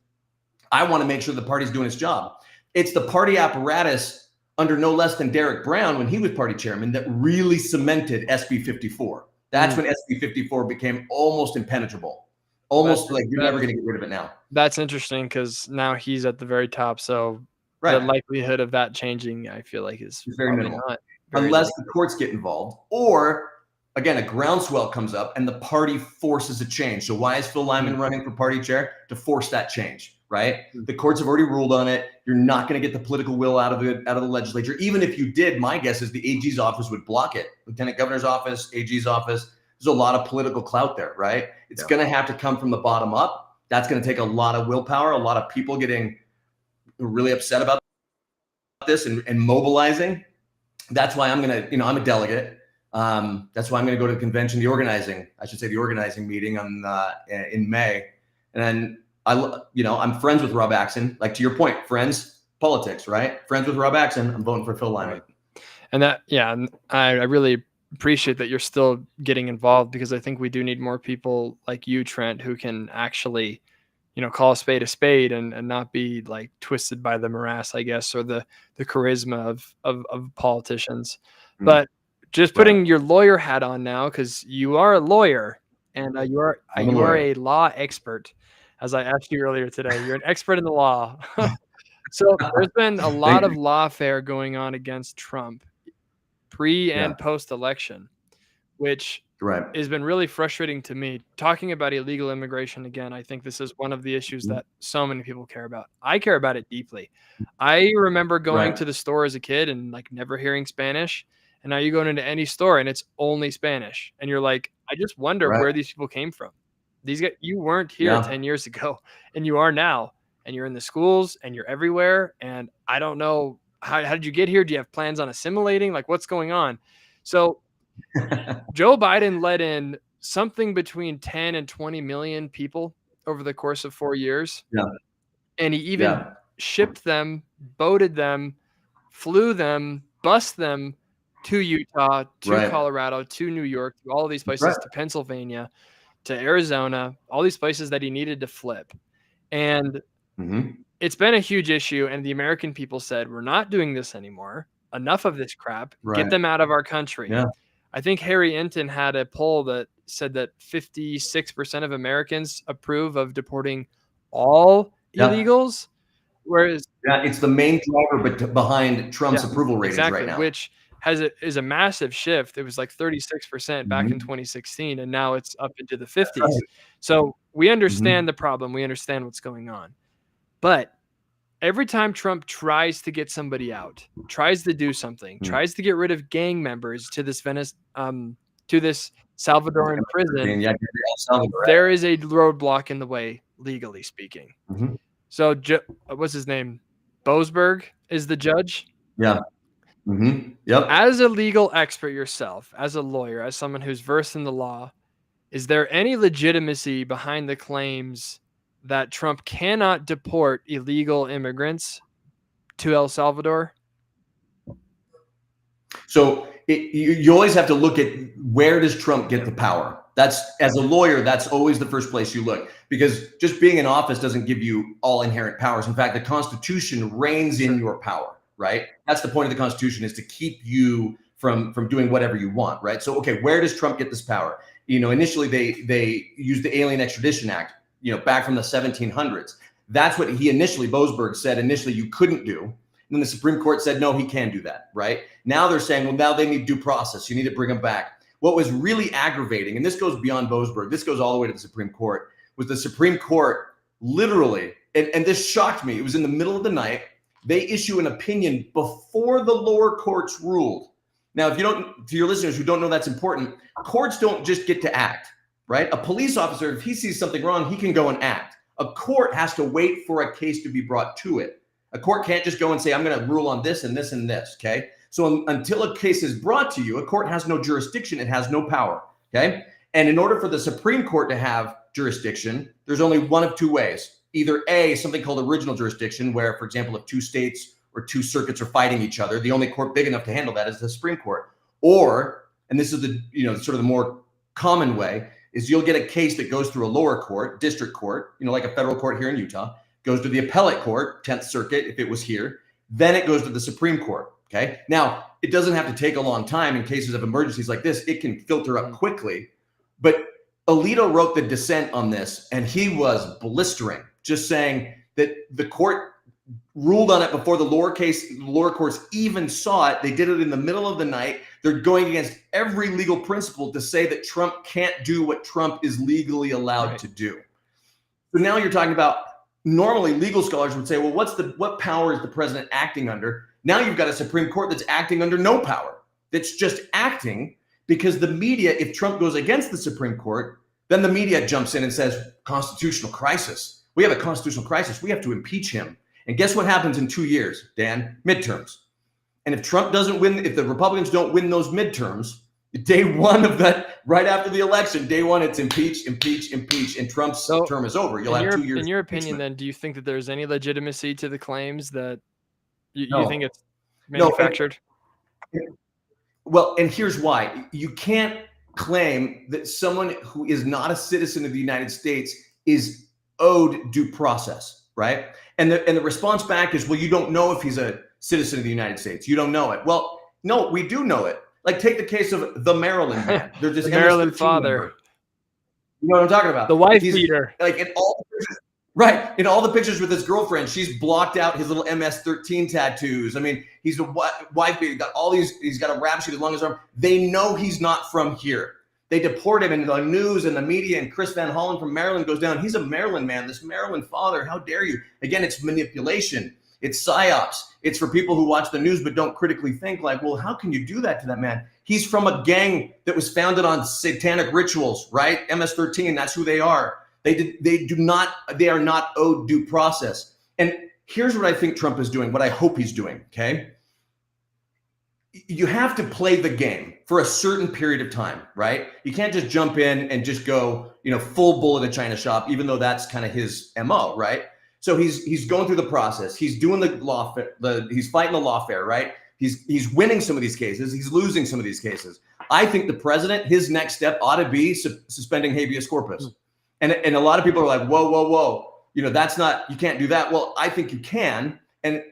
I want to make sure the party's doing its job. It's the party apparatus under no less than Derek Brown when he was party chairman that really cemented SB 54. That's when SB 54 became almost impenetrable. Almost like you're never going to get rid of it now. That's interesting because now he's at the very top. So the likelihood of that changing, I feel like, is very minimal. Unless the courts get involved, or again, a groundswell comes up and the party forces a change. So why is Phil Lyman running for party chair? To force that change, right? The courts have already ruled on it. You're not going to get the political will out of the legislature. Even if you did, my guess is the AG's office would block it. Lieutenant Governor's office, AG's office. There's a lot of political clout there, right? It's going to have to come from the bottom up. That's going to take a lot of willpower, a lot of people getting really upset about this and mobilizing. That's why I'm going to, I'm a delegate. That's why I'm going to go to the convention, the organizing meeting in May. And then I'm friends with Rob Axon. Like, to your point, friends, politics, right? Friends with Rob Axon. I'm voting for Phil Lyman. And I really appreciate that you're still getting involved, because I think we do need more people like you, Trent, who can actually, call a spade and not be like twisted by the morass, I guess, or the charisma of politicians. But just putting your lawyer hat on now, because you are a lawyer and you are a law expert, as I asked you earlier today. You're an expert in the law. So there's been a lot of lawfare going on against Trump pre and post election, which has been really frustrating to me. Talking about illegal immigration again, I think this is one of the issues that so many people care about. I care about it deeply. I remember going to the store as a kid and like never hearing Spanish. And now you go into any store and it's only Spanish. And you're like, I just wonder where these people came from. These guys, you weren't here 10 years ago and you are now. And you're in the schools and you're everywhere. And I don't know, how did you get here? Do you have plans on assimilating? Like, what's going on? So Joe Biden let in something between 10 and 20 million people over the course of 4 years. And he even shipped them, boated them, flew them, bused them to Utah, to Colorado, to New York, to all of these places, to Pennsylvania, to Arizona, all these places that he needed to flip. And it's been a huge issue. And the American people said, we're not doing this anymore. Enough of this crap. Get them out of our country. I think Harry Enton had a poll that said that 56% of Americans approve of deporting all illegals, whereas it's the main driver behind Trump's approval ratings right now, which is a massive shift. It was like 36% back in 2016, and now it's up into the 50s. So we understand the problem. We understand what's going on, but every time Trump tries to get somebody out, tries to do something, tries to get rid of gang members to this Salvadoran prison, there is a roadblock in the way, legally speaking. So what's his name? Boasberg is the judge. As a legal expert yourself, as a lawyer, as someone who's versed in the law, is there any legitimacy behind the claims that Trump cannot deport illegal immigrants to El Salvador? So you always have to look at, where does Trump get the power? That's, as a lawyer, that's always the first place you look, because just being in office doesn't give you all inherent powers. In fact, the Constitution reins in your power, right? That's the point of the Constitution, is to keep you from doing whatever you want, right? So, okay, where does Trump get this power? Initially they used the Alien Extradition Act, back from the 1700s. That's what Boasberg said initially you couldn't do. And then the Supreme Court said, no, he can do that, right? Now they're saying, well, now they need due process. You need to bring him back. What was really aggravating, and this goes beyond Boasberg, this goes all the way to the Supreme Court, was the Supreme Court literally, and this shocked me, it was in the middle of the night, they issue an opinion before the lower courts ruled. Now, to your listeners who don't know that's important, courts don't just get to act. Right? A police officer, if he sees something wrong, he can go and act. A court has to wait for a case to be brought to it. A court can't just go and say, I'm going to rule on this and this and this. Okay. So until a case is brought to you, a court has no jurisdiction. It has no power. Okay. And in order for the Supreme Court to have jurisdiction, there's only one of two ways. Either A, something called original jurisdiction, where, for example, if two states or two circuits are fighting each other, the only court big enough to handle that is the Supreme Court. Or, and this is the, sort of the more common way, is you'll get a case that goes through a lower court, district court, like a federal court here in Utah, goes to the appellate court, 10th Circuit, if it was here, then it goes to the Supreme Court, okay? Now, it doesn't have to take a long time in cases of emergencies like this. It can filter up quickly, but Alito wrote the dissent on this, and he was blistering, just saying that the court ruled on it before the lower courts even saw it. They did it in the middle of the night. They're going against every legal principle to say that Trump can't do what Trump is legally allowed to do. So now you're talking about, normally legal scholars would say, well, what power is the president acting under? Now you've got a Supreme Court that's acting under no power, that's just acting because the media, if Trump goes against the Supreme Court, then the media jumps in and says, constitutional crisis. We have a constitutional crisis. We have to impeach him. And guess what happens in 2 years, Dan? Midterms. And if Trump doesn't win, if the Republicans don't win those midterms, day one of that, right after the election, day one, it's impeach, impeach, impeach, and Trump's term is over. You'll have 2 years. In your opinion, then, do you think that there's any legitimacy to the claims that you think it's manufactured? Well, and here's why. You can't claim that someone who is not a citizen of the United States is owed due process, right? And the response back is, well, you don't know if he's a citizen of the United States. You don't know it. Well, no, we do know it. Like, take the case of the Maryland man. There's this The Maryland MS-13 father. member. You know what I'm talking about? The wife beater. Like, in all the pictures, right, in all the pictures with his girlfriend, she's blocked out his little MS-13 tattoos. I mean, he's a wife beater. Got all these. He's got a rap sheet as long as his arm. They know he's not from here. They deport him, and the news and the media, and Chris Van Hollen from Maryland goes down. He's a Maryland man. This Maryland father. How dare you? Again, it's manipulation. It's psyops. It's for people who watch the news but don't critically think, like, well, how can you do that to that man? He's from a gang that was founded on satanic rituals, right? MS-13, that's who they are. They are not owed due process. And here's what I think Trump is doing, what I hope he's doing, okay? You have to play the game for a certain period of time, right? You can't just jump in and just go, full bull in a China shop, even though that's kind of his MO, right? So he's going through the process. He's doing he's fighting the lawfare, right? He's winning some of these cases. He's losing some of these cases. I think the president, his next step ought to be suspending habeas corpus. And a lot of people are like, whoa. That's not, you can't do that. Well, I think you can. And,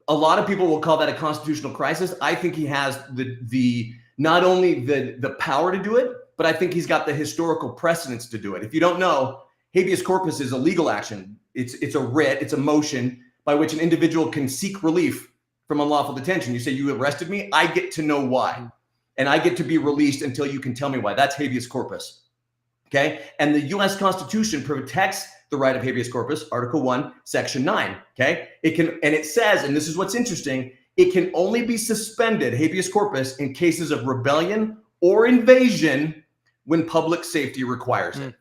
a lot of people will call that a constitutional crisis. I think he has the not only the power to do it, but I think he's got the historical precedence to do it. If you don't know, habeas corpus is a legal action. It's a writ. It's a motion by which an individual can seek relief from unlawful detention. You say, you arrested me. I get to know why. And I get to be released until you can tell me why. That's habeas corpus. Okay. And the U.S. Constitution protects the right of habeas corpus, Article 1, Section 9. Okay. It says, and this is what's interesting, it can only be suspended, habeas corpus, in cases of rebellion or invasion when public safety requires it.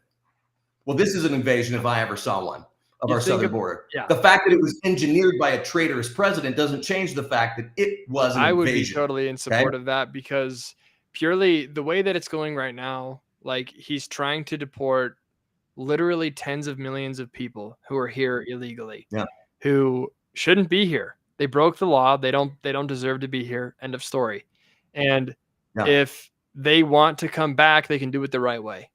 Well, this is an invasion if I ever saw one of our southern border. Yeah. The fact that it was engineered by a traitorous president doesn't change the fact that it was an invasion. I would be totally in support of that, because purely the way that it's going right now, like, he's trying to deport literally tens of millions of people who are here illegally, who shouldn't be here. They broke the law. They don't deserve to be here. End of story. And if they want to come back, they can do it the right way.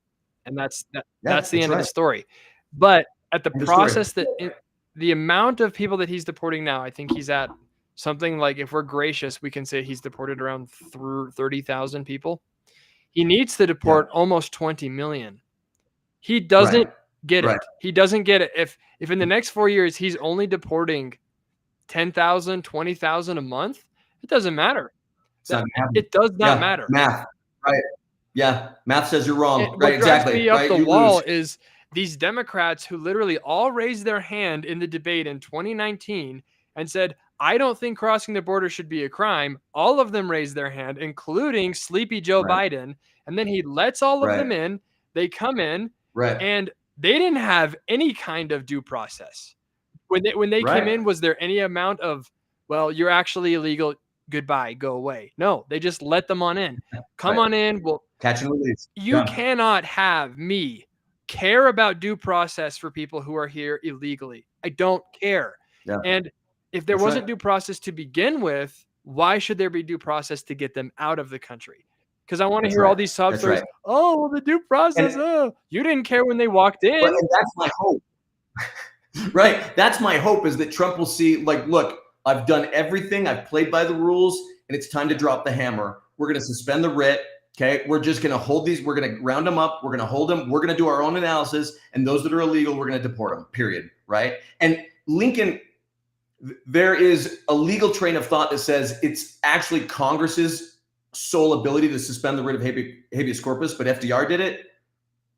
And that's the end of the story. But at the process the amount of people that he's deporting now, I think he's at something like, if we're gracious, we can say he's deported around 30,000 people. He needs to deport almost 20 million. He doesn't get it. He doesn't get it. If in the next 4 years, he's only deporting 10,000, 20,000 a month, it doesn't matter. It does not matter. Math. Right. Yeah. Math says you're wrong. What drives me up the wall is these Democrats who literally all raised their hand in the debate in 2019 and said, I don't think crossing the border should be a crime. All of them raised their hand, including Sleepy Joe Biden. And then he lets all of them in. They come in, and they didn't have any kind of due process. When they came in, was there any amount of, well, you're actually illegal, goodbye, go away? No, they just let them on in. Come on in. Well, catch and release. You cannot have me care about due process for people who are here illegally. I don't care. And if there wasn't due process to begin with, why should there be due process to get them out of the country? Because I want to hear all these sob stories. Oh, well, the due process. You didn't care when they walked in. And that's my hope. That's my hope, is that Trump will see, like, look, I've done everything. I've played by the rules, and it's time to drop the hammer. We're going to suspend the writ. Okay. We're just going to hold these. We're going to round them up. We're going to hold them. We're going to do our own analysis. And those that are illegal, we're going to deport them, period. Right. And Lincoln, there is a legal train of thought that says it's actually Congress's sole ability to suspend the writ of habeas corpus, but FDR did it.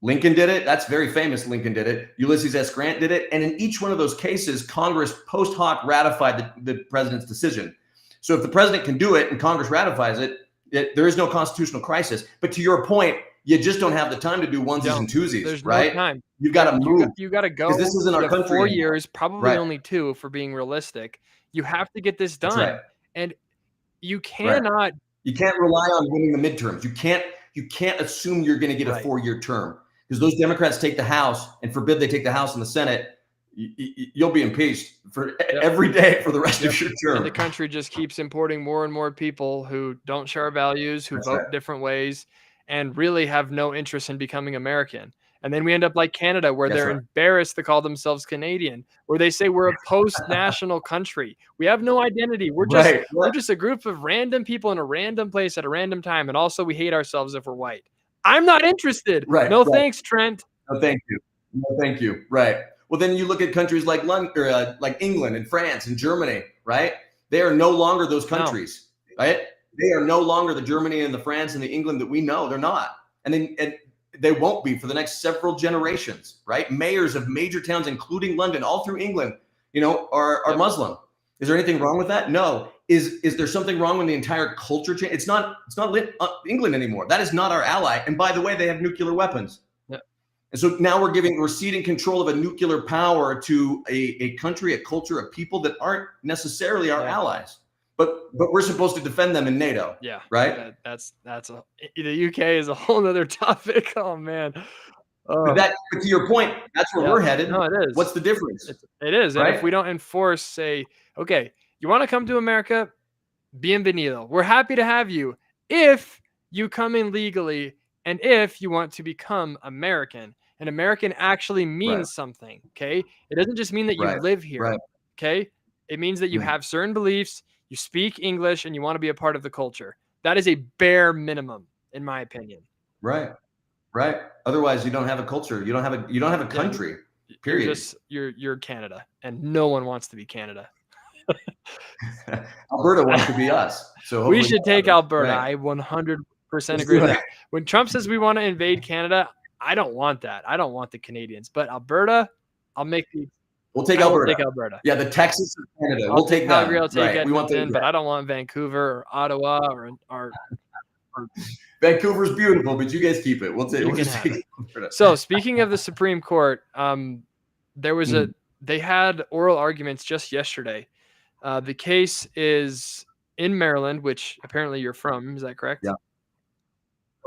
Lincoln did it. That's very famous. Lincoln did it. Ulysses S. Grant did it. And in each one of those cases, Congress post hoc ratified the president's decision. So if the president can do it and Congress ratifies it, there is no constitutional crisis. But to your point, you just don't have the time to do onesies and twosies. There's no time. You've got to move. You got to go. This isn't our country 4 anymore. years, probably only 2 for being realistic. You have to get this done. And you cannot. You can't rely on winning the midterms. You can't assume you're going to get a 4-year term, because those Democrats take the House, and forbid they take the House and the Senate, you'll be impeached for every day for the rest of your term. And the country just keeps importing more and more people who don't share our values, who vote different ways, and really have no interest in becoming American. And then we end up like Canada, where That's they're right. embarrassed to call themselves Canadian, where they say we're a post-national country. We have no identity. We're just a group of random people in a random place at a random time. And also we hate ourselves if we're white. I'm not interested. Right. No, thanks, Trent. No, thank you. No, thank you. Right. Well, then you look at countries like London, or like England and France and Germany, right? They are no longer those countries, right? They are no longer the Germany and the France and the England that we know. They're not. And they won't be for the next several generations, right? Mayors of major towns, including London, all through England, are Muslim. Is there anything wrong with that? No. Is there something wrong when the entire culture change? It's not England anymore. That is not our ally. And by the way, they have nuclear weapons. And so now we're ceding control of a nuclear power to a country, a culture, a people that aren't necessarily our allies, but we're supposed to defend them in NATO. Yeah. Right. The UK is a whole other topic. Oh man. But to your point, that's where we're headed. No, it is. What's the difference? It is. Right? And if we don't enforce, say, okay, you want to come to America? Bienvenido. We're happy to have you if you come in legally and if you want to become American. And American actually means something, okay? It doesn't just mean that you live here, okay? It means that you have certain beliefs, you speak English, and you want to be a part of the culture. That is a bare minimum, in my opinion. Right. Otherwise, you don't have a culture. You don't have a country. Period. You're Canada, and no one wants to be Canada. Alberta wants to be us. So we should take Alberta. Right. I 100% agree with that. When Trump says we want to invade Canada, I don't want that. I don't want the Canadians. But Alberta, We'll take Alberta. Take Alberta. Yeah, the Texas of Canada. We'll take Calgary. I'll take Edmonton, but I don't want Vancouver or Ottawa or Vancouver's beautiful, but you guys keep it. We'll take it. So speaking of the Supreme Court, there was they had oral arguments just yesterday. The case is in Maryland, which apparently you're from. Is that correct? Yeah.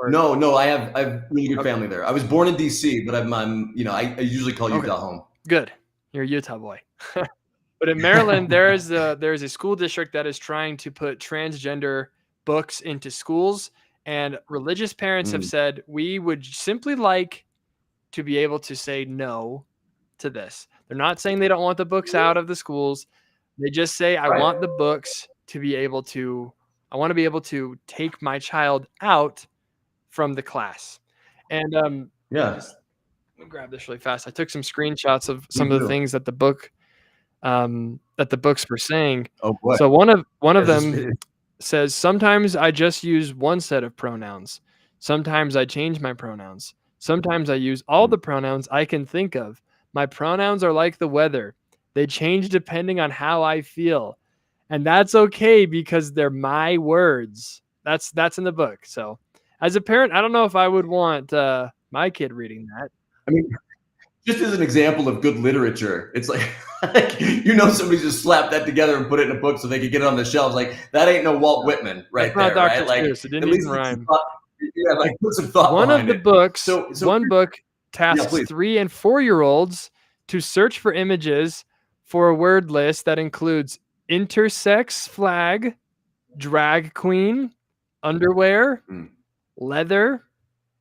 No, I have really good family there. I was born in DC, but I usually call Utah home. Good. You're a Utah boy. But in Maryland, there is a school district that is trying to put transgender books into schools, and religious parents have said, we would simply like to be able to say no to this. They're not saying they don't want the books out of the schools. They just say, I want the books to be able to, I want to be able to take my child out from the class. And let me grab this really fast. I took some screenshots of some of the things that the books were saying. Oh boy. So one of them says, sometimes I just use one set of pronouns. Sometimes I change my pronouns. Sometimes I use all the pronouns I can think of. My pronouns are like the weather. They change depending on how I feel. And that's okay because they're my words. That's in the book. So as a parent, I don't know if I would want my kid reading that. I mean, just as an example of good literature, it's like somebody just slapped that together and put it in a book so they could get it on the shelves. Like, that ain't no Walt Whitman right there, right? Like, it didn't even rhyme. Put some thought One of the books, one book tasks 3 and 4-year-olds to search for images for a word list that includes intersex flag, drag queen, underwear, leather,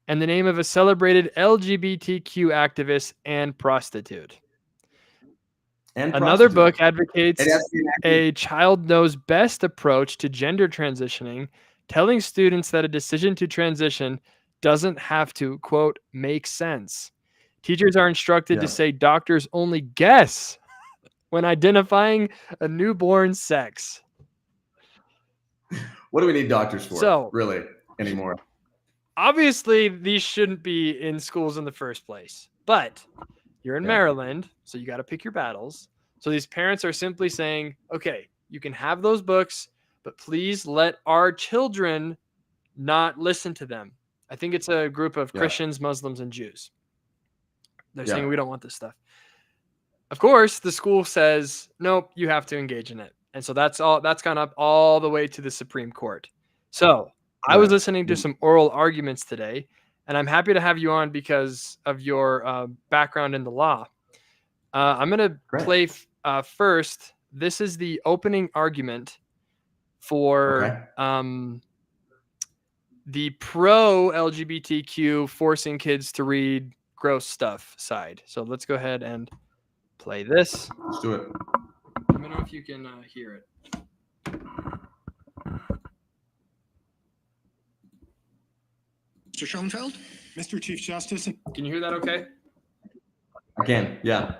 and the name of a celebrated LGBTQ activist and prostitute. Another book advocates a child knows best approach to gender transitioning, telling students that a decision to transition doesn't have to, quote, make sense. Teachers are instructed to say doctors only guess when identifying a newborn sex. What do we need doctors for, really, anymore? Obviously, these shouldn't be in schools in the first place, but you're in Maryland, so you got to pick your battles. So these parents are simply saying, okay, you can have those books, but please let our children not listen to them. I think it's a group of Christians, Muslims, and Jews. They're saying we don't want this stuff. Of course, the school says, nope, you have to engage in it. And so that's gone up all the way to the Supreme Court. So I was listening to some oral arguments today, and I'm happy to have you on because of your background in the law. I'm going to play first. This is the opening argument for the pro-LGBTQ forcing kids to read gross stuff side. So let's go ahead and play this. Let's do it. Let me know if you can hear it. Mr. Schoenfeld? Mr. Chief Justice. Can you hear that okay? I can, yeah.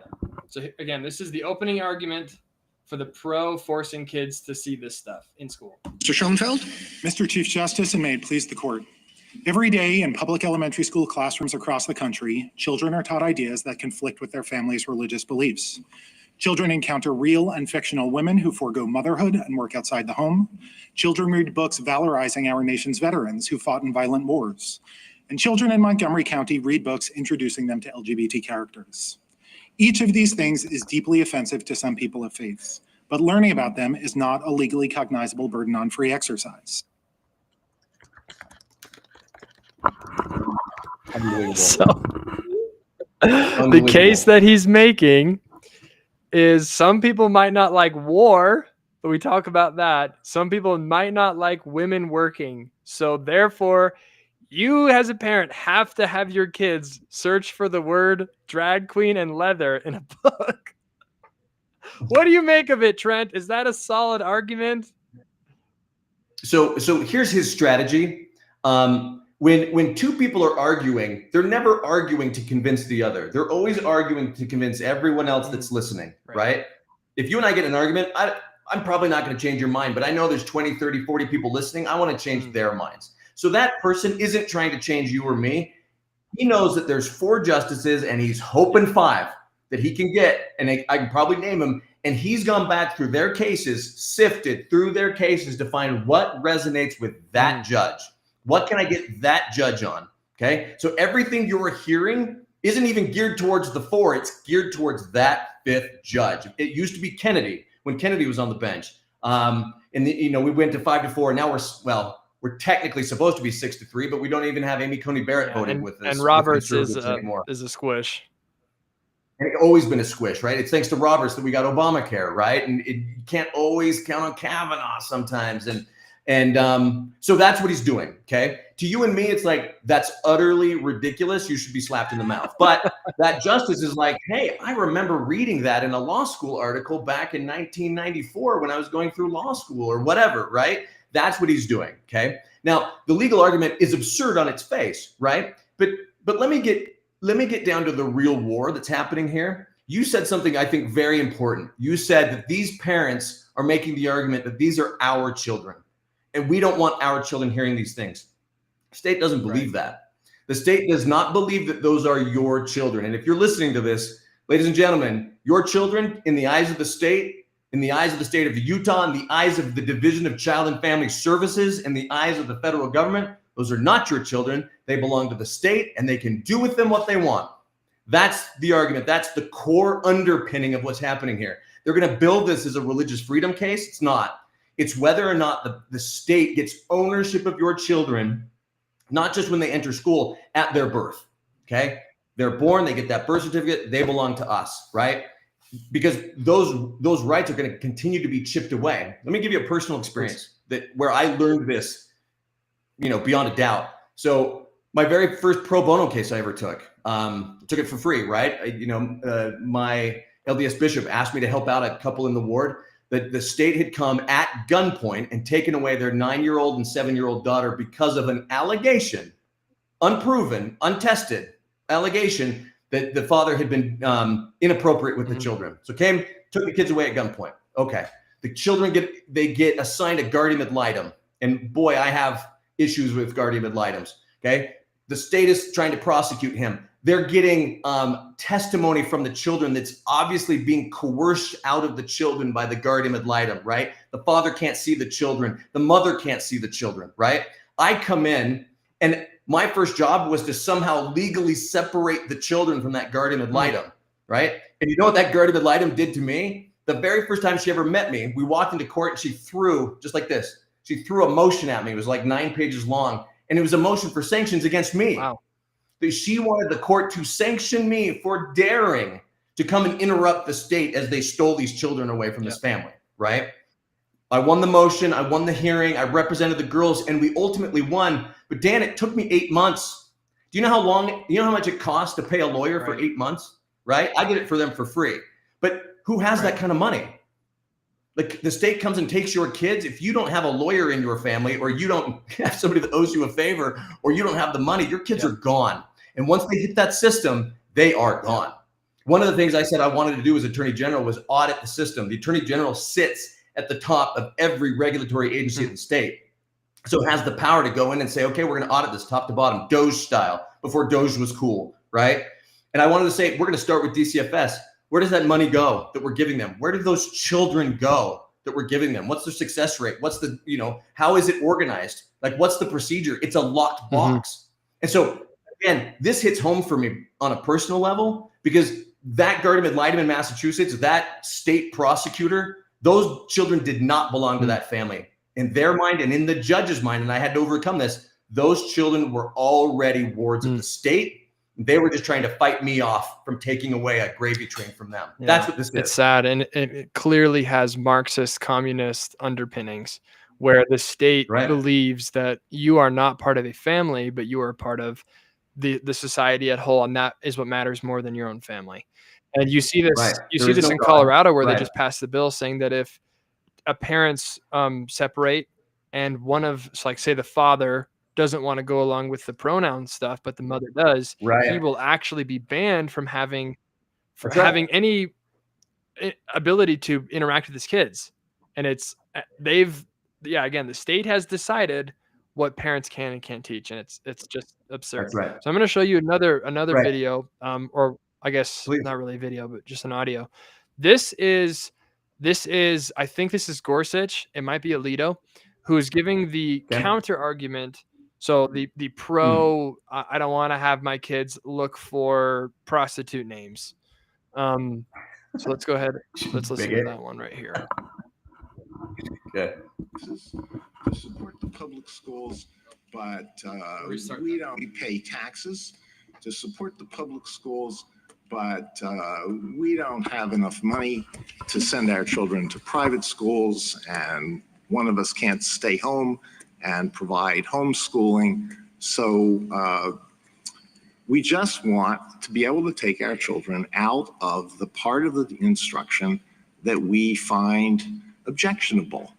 So again, this is the opening argument for the pro forcing kids to see this stuff in school. Mr. Schoenfeld? Mr. Chief Justice, and may it please the court. Every day in public elementary school classrooms across the country, children are taught ideas that conflict with their families' religious beliefs. Children encounter real and fictional women who forego motherhood and work outside the home. Children read books valorizing our nation's veterans who fought in violent wars. And children in Montgomery County read books introducing them to LGBT characters. Each of these things is deeply offensive to some people of faith, but learning about them is not a legally cognizable burden on free exercise. So the case that he's making is some people might not like war, but we talk about that. Some people might not like women working. So therefore, you as a parent have to have your kids search for the word drag queen and leather in a book. What do you make of it, Trent? Is that a solid argument? So here's his strategy. When two people are arguing, they're never arguing to convince the other. They're always arguing to convince everyone else that's listening, right? If you and I get in an argument, I'm probably not going to change your mind, but I know there's 20, 30, 40 people listening. I want to change their minds. So that person isn't trying to change you or me. He knows that there's 4 justices and he's hoping 5 that he can get, and I can probably name them. And he's gone back through their cases, sifted through their cases to find what resonates with that judge. What can I get that judge on? Okay. So everything you're hearing isn't even geared towards the 4. It's geared towards that 5th judge. It used to be Kennedy when Kennedy was on the bench. We went to 5-4. Now we're technically supposed to be 6-3, but we don't even have Amy Coney Barrett voting with us. And Roberts is a squish. And it's always been a squish, right? It's thanks to Roberts that we got Obamacare, right? And you can't always count on Kavanaugh sometimes. And so that's what he's doing, okay? To you and me, it's like, that's utterly ridiculous. You should be slapped in the mouth. But that justice is like, hey, I remember reading that in a law school article back in 1994 when I was going through law school or whatever, right? That's what he's doing, okay? Now, the legal argument is absurd on its face, right? But let me get down to the real war that's happening here. You said something I think very important. You said that these parents are making the argument that these are our children. And we don't want our children hearing these things. The state doesn't believe that. The state does not believe that those are your children. And if you're listening to this, ladies and gentlemen, your children in the eyes of the state, in the eyes of the state of Utah, in the eyes of the Division of Child and Family Services, in the eyes of the federal government, those are not your children. They belong to the state and they can do with them what they want. That's the argument. That's the core underpinning of what's happening here. They're going to build this as a religious freedom case. It's not. It's whether or not the state gets ownership of your children, not just when they enter school, at their birth, okay? They're born, they get that birth certificate, they belong to us, right? Because those rights are going to continue to be chipped away. Let me give you a personal experience where I learned this, beyond a doubt. So my very first pro bono case I ever took it for free, right? My LDS bishop asked me to help out a couple in the ward. The state had come at gunpoint and taken away their 9-year-old and 7-year-old daughter because of an allegation, unproven, untested allegation that the father had been inappropriate with the children. So took the kids away at gunpoint. Okay. The children get assigned a guardian ad litem. And boy, I have issues with guardian ad litems. Okay. The state is trying to prosecute him. They're getting testimony from the children that's obviously being coerced out of the children by the guardian ad litem, right? The father can't see the children. The mother can't see the children, right? I come in and my first job was to somehow legally separate the children from that guardian ad litem, right? And you know what that guardian ad litem did to me? The very first time she ever met me, we walked into court and she threw, just like this, she threw a motion at me. It was like 9 pages long. And it was a motion for sanctions against me. Wow. She wanted the court to sanction me for daring to come and interrupt the state as they stole these children away from this family, right? I won the motion. I won the hearing. I represented the girls and we ultimately won. But Dan, it took me 8 months Do you know how much it costs to pay a lawyer for 8 months, right? I did it for them for free. But who has that kind of money? Like, the state comes and takes your kids. If you don't have a lawyer in your family, or you don't have somebody that owes you a favor, or you don't have the money, your kids are gone. And once they hit that system, they are gone. One of the things I said I wanted to do as Attorney General was audit the system. The Attorney General sits at the top of every regulatory agency in the state. So it has the power to go in and say, okay, we're going to audit this top to bottom, Doge style, before Doge was cool, right? And I wanted to say, we're going to start with DCFS. Where does that money go that we're giving them? Where do those children go that we're giving them? What's their success rate? What's the, how is it organized? Like, what's the procedure? It's a locked box. And so, again, this hits home for me on a personal level, because that guardian ad litem in Massachusetts, that state prosecutor, those children did not belong to that family. In their mind and in the judge's mind, and I had to overcome this, those children were already wards of the state. They were just trying to fight me off from taking away a gravy train from them. Yeah. That's what this is. It's sad. And it clearly has Marxist communist underpinnings, where the state believes that you are not part of a family, but you are part of the society at whole. And that is what matters more than your own family. And you see this, in Colorado, where they just passed the bill saying that if a parents separate and one of, like, say, the father doesn't want to go along with the pronoun stuff, but the mother does, he will actually be banned from having any ability to interact with his kids. And again, the state has decided what parents can and can't teach, and it's just absurd. So I'm going to show you another video, or I guess not really a video, but just an audio. This is, I think this is Gorsuch. It might be Alito, who is giving the counter argument. So the pro, I don't want to have my kids look for prostitute names. So let's go ahead. Let's listen to that one right here. Okay. To support the public schools, but we pay taxes to support the public schools, but we don't have enough money to send our children to private schools, and one of us can't stay home and provide homeschooling. So we just want to be able to take our children out of the part of the instruction that we find objectionable.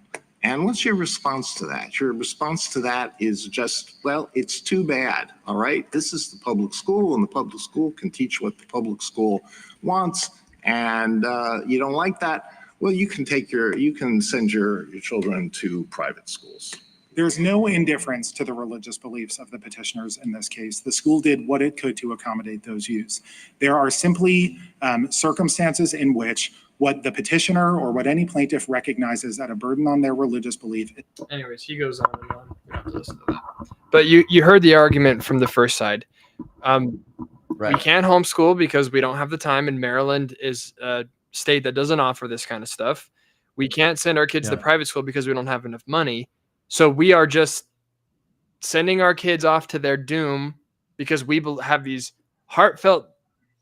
And what's your response to that? Your response to that is just, well, it's too bad, all right? This is the public school, and the public school can teach what the public school wants, and you don't like that? Well, you can send your children to private schools. There's no indifference to the religious beliefs of the petitioners in this case. The school did what it could to accommodate those views. There are simply circumstances in which what the petitioner or what any plaintiff recognizes as a burden on their religious belief. Anyways, he goes on and on. We have to listen to that. But you heard the argument from the first side. We can't homeschool because we don't have the time, and Maryland is a state that doesn't offer this kind of stuff. We can't send our kids to private school because we don't have enough money. So we are just sending our kids off to their doom because we have these heartfelt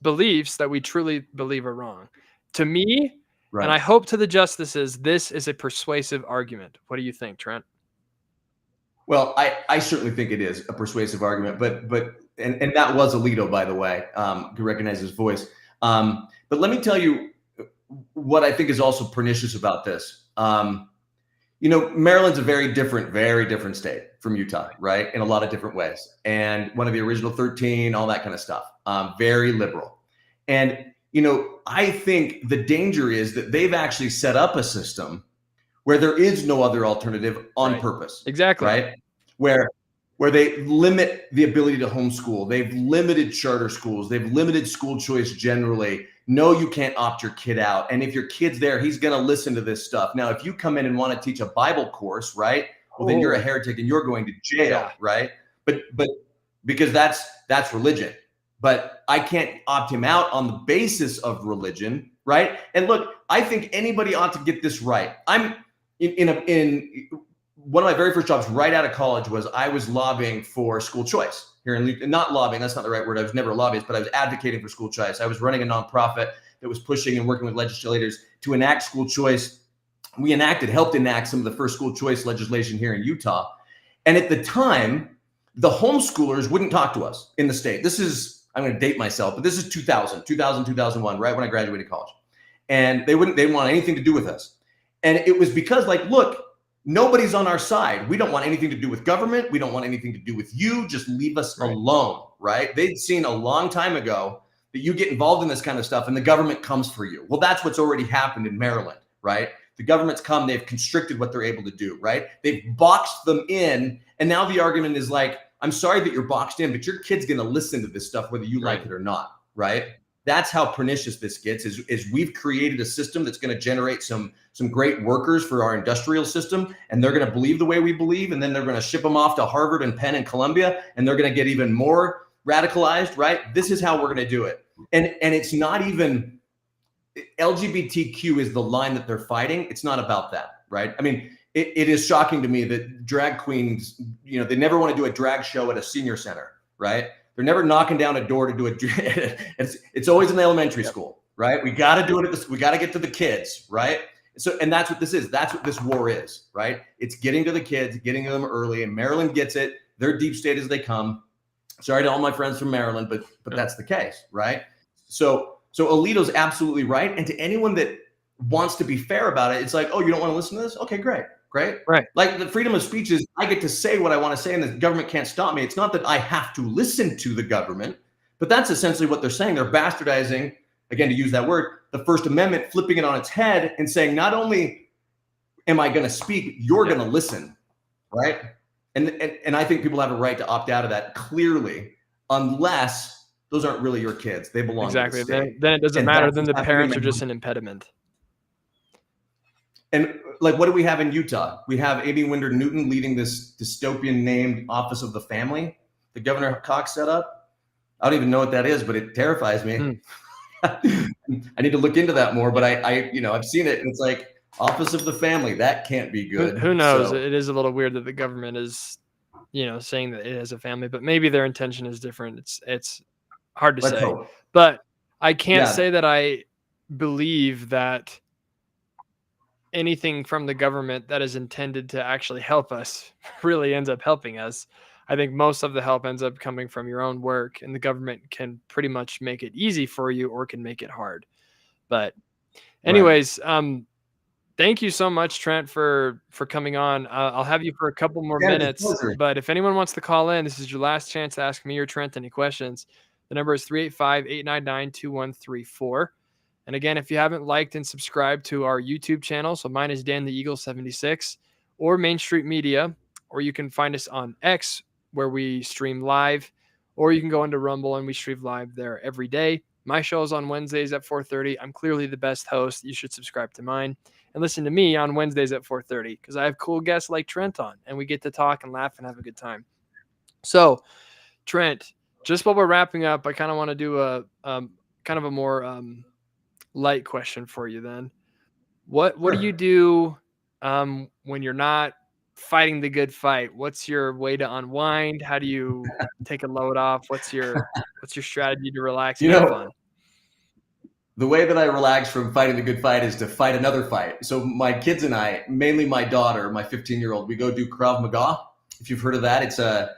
beliefs that we truly believe are wrong. To me, and I hope to the justices, this is a persuasive argument. What do you think, Trent? Well, I certainly think it is a persuasive argument, but that was Alito, by the way, to recognize his voice. But let me tell you what I think is also pernicious about this. Maryland's a very different state from Utah, right? In a lot of different ways. And one of the original 13, all that kind of stuff, very liberal. And, I think the danger is that they've actually set up a system where there is no other alternative on purpose. Exactly. Right? Where they limit the ability to homeschool. They've limited charter schools. They've limited school choice generally. No, you can't opt your kid out. And if your kid's there, he's going to listen to this stuff. Now, if you come in and want to teach a Bible course, right? Well, then you're a heretic and you're going to jail, right? But because that's religion. But I can't opt him out on the basis of religion, right? And look, I think anybody ought to get this right. I'm in one of my very first jobs right out of college I was lobbying for school choice here in not lobbying. That's not the right word. I was never a lobbyist, but I was advocating for school choice. I was running a nonprofit that was pushing and working with legislators to enact school choice. We helped enact some of the first school choice legislation here in Utah. And at the time, the homeschoolers wouldn't talk to us in the state. This is, I'm going to date myself, but this is 2001, right when I graduated college. And they didn't want anything to do with us. And it was because, like, look, nobody's on our side. We don't want anything to do with government. We don't want anything to do with you. Just leave us alone, right? They'd seen a long time ago that you get involved in this kind of stuff and the government comes for you. Well, that's what's already happened in Maryland, right? The government's come, they've constricted what they're able to do, right? They've boxed them in. And now the argument is like, I'm sorry that you're boxed in, but your kid's going to listen to this stuff, whether you like it or not, right? That's how pernicious this gets, is we've created a system that's going to generate some great workers for our industrial system, and they're going to believe the way we believe, and then they're going to ship them off to Harvard and Penn and Columbia, and they're going to get even more radicalized, right? This is how we're going to do it. And it's not even, LGBTQ is the line that they're fighting. It's not about that, right? I mean, it is shocking to me that drag queens, they never want to do a drag show at a senior center, right? They're never knocking down a door to do it. It's always in the elementary school, right? We got to do it we got to get to the kids, right? So, and that's what this is. That's what this war is, right? It's getting to the kids, getting to them early, and Maryland gets it. They're deep state as they come. Sorry to all my friends from Maryland, but that's the case, right? So Alito's absolutely right. And to anyone that wants to be fair about it, it's like, oh, you don't want to listen to this? Okay, great. Right. Like the freedom of speech is I get to say what I want to say and the government can't stop me. It's not that I have to listen to the government, but that's essentially what they're saying. They're bastardizing, again, to use that word, the First Amendment, flipping it on its head and saying, not only am I going to speak, you're going to listen, right? And I think people have a right to opt out of that clearly, unless those aren't really your kids. They belong to the state. Then it doesn't matter. Then the parents are just an impediment. And like, what do we have in Utah? We have Amy Winder Newton leading this dystopian named Office of the Family that Governor Cox set up. I don't even know what that is, but it terrifies me. I need to look into that more, but I've seen it and it's like Office of the Family. That can't be good. Who knows? So, it is a little weird that the government is, saying that it has a family, but maybe their intention is different. It's hard to say, hope. But I can't say that I believe that anything from the government that is intended to actually help us really ends up helping us. I think most of the help ends up coming from your own work, and the government can pretty much make it easy for you or can make it hard. But anyways, thank you so much, Trent, for coming on. I'll have you for a couple more minutes, but if anyone wants to call in, this is your last chance to ask me or Trent any questions. The number is 385-899-2134. And again, if you haven't liked and subscribed to our YouTube channel, so mine is Dan the Eagle 76 or Main Street Media, or you can find us on X where we stream live, or you can go into Rumble and we stream live there every day. My show is on Wednesdays at 4:30. I'm clearly the best host. You should subscribe to mine and listen to me on Wednesdays at 4:30 because I have cool guests like Trent on, and we get to talk and laugh and have a good time. So, Trent, just while we're wrapping up, I kind of want to do a kind of a more light question for you then. What do you do when you're not fighting the good fight? What's your way to unwind? How do you take a load off? What's your strategy to relax and have fun? The way that I relax from fighting the good fight is to fight another fight. So my kids and I, mainly my daughter, my 15-year-old, we go do Krav Maga. If you've heard of that, it's a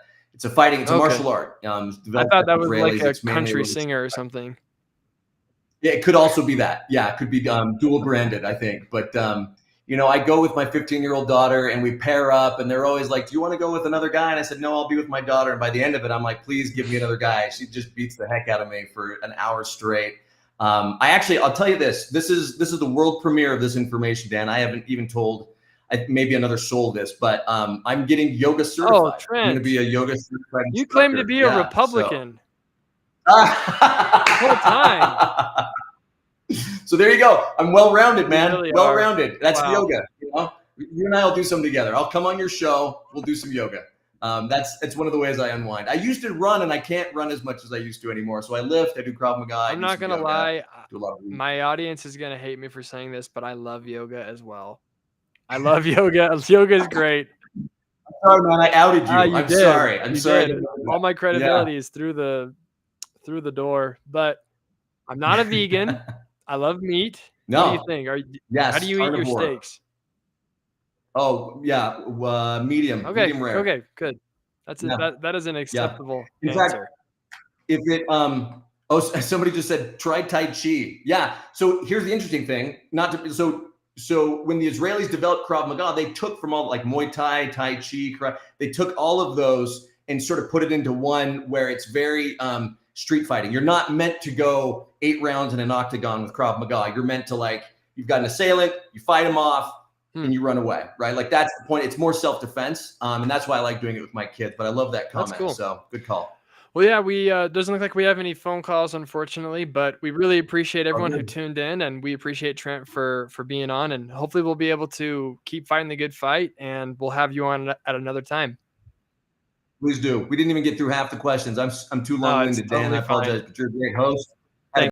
fighting, it's a martial art. I thought that was like a country singer or something. Yeah, it could also be that. Yeah, it could be dual branded, I think. But, I go with my 15-year-old daughter and we pair up and they're always like, do you want to go with another guy? And I said, no, I'll be with my daughter. And by the end of it, I'm like, please give me another guy. She just beats the heck out of me for an hour straight. I'll tell you this. This is the world premiere of this information, Dan. I haven't even told maybe another soul this, but I'm getting yoga certified. Oh, Trent. I'm going to be a yoga certified instructor. You claim to be a Republican. The whole time. So there you go. I'm well-rounded, man. Really well-rounded. That's wow. yoga. You and I will do something together. I'll come on your show. We'll do some yoga. It's one of the ways I unwind. I used to run, and I can't run as much as I used to anymore. So I lift. I do Krav Maga. I'm not gonna lie. My audience is gonna hate me for saying this, but I love yoga as well. I love yoga. Yoga is great. I'm sorry, man. I outed you. I'm sorry. I'm sorry. All my credibility is through the door, but I'm not a vegan. I love meat. No. What do you think? How do you eat your steaks? Oh, yeah. Medium. Okay. Medium rare. Okay, good. That's Yeah. that is an acceptable In answer. fact, if it somebody just said try Tai Chi. Yeah. So here's the interesting thing. So when the Israelis developed Krav Maga, they took from all like Muay Thai, Tai Chi, they took all of those and sort of put it into one where it's very street fighting. You're not meant to go 8 rounds in an octagon with Krav Maga. You're meant to, like, you've got an assailant, you fight him off, and you run away, right? Like, that's the point. It's more self-defense, and that's why I like doing it with my kids. But I love that comment. That's cool. So good call. Well, yeah, we doesn't look like we have any phone calls, unfortunately, but we really appreciate everyone who tuned in, and we appreciate Trent for being on, and hopefully we'll be able to keep fighting the good fight, and we'll have you on at another time. Please do. We didn't even get through half the questions. I'm too long-winded, Dan. I apologize, but you're a great host.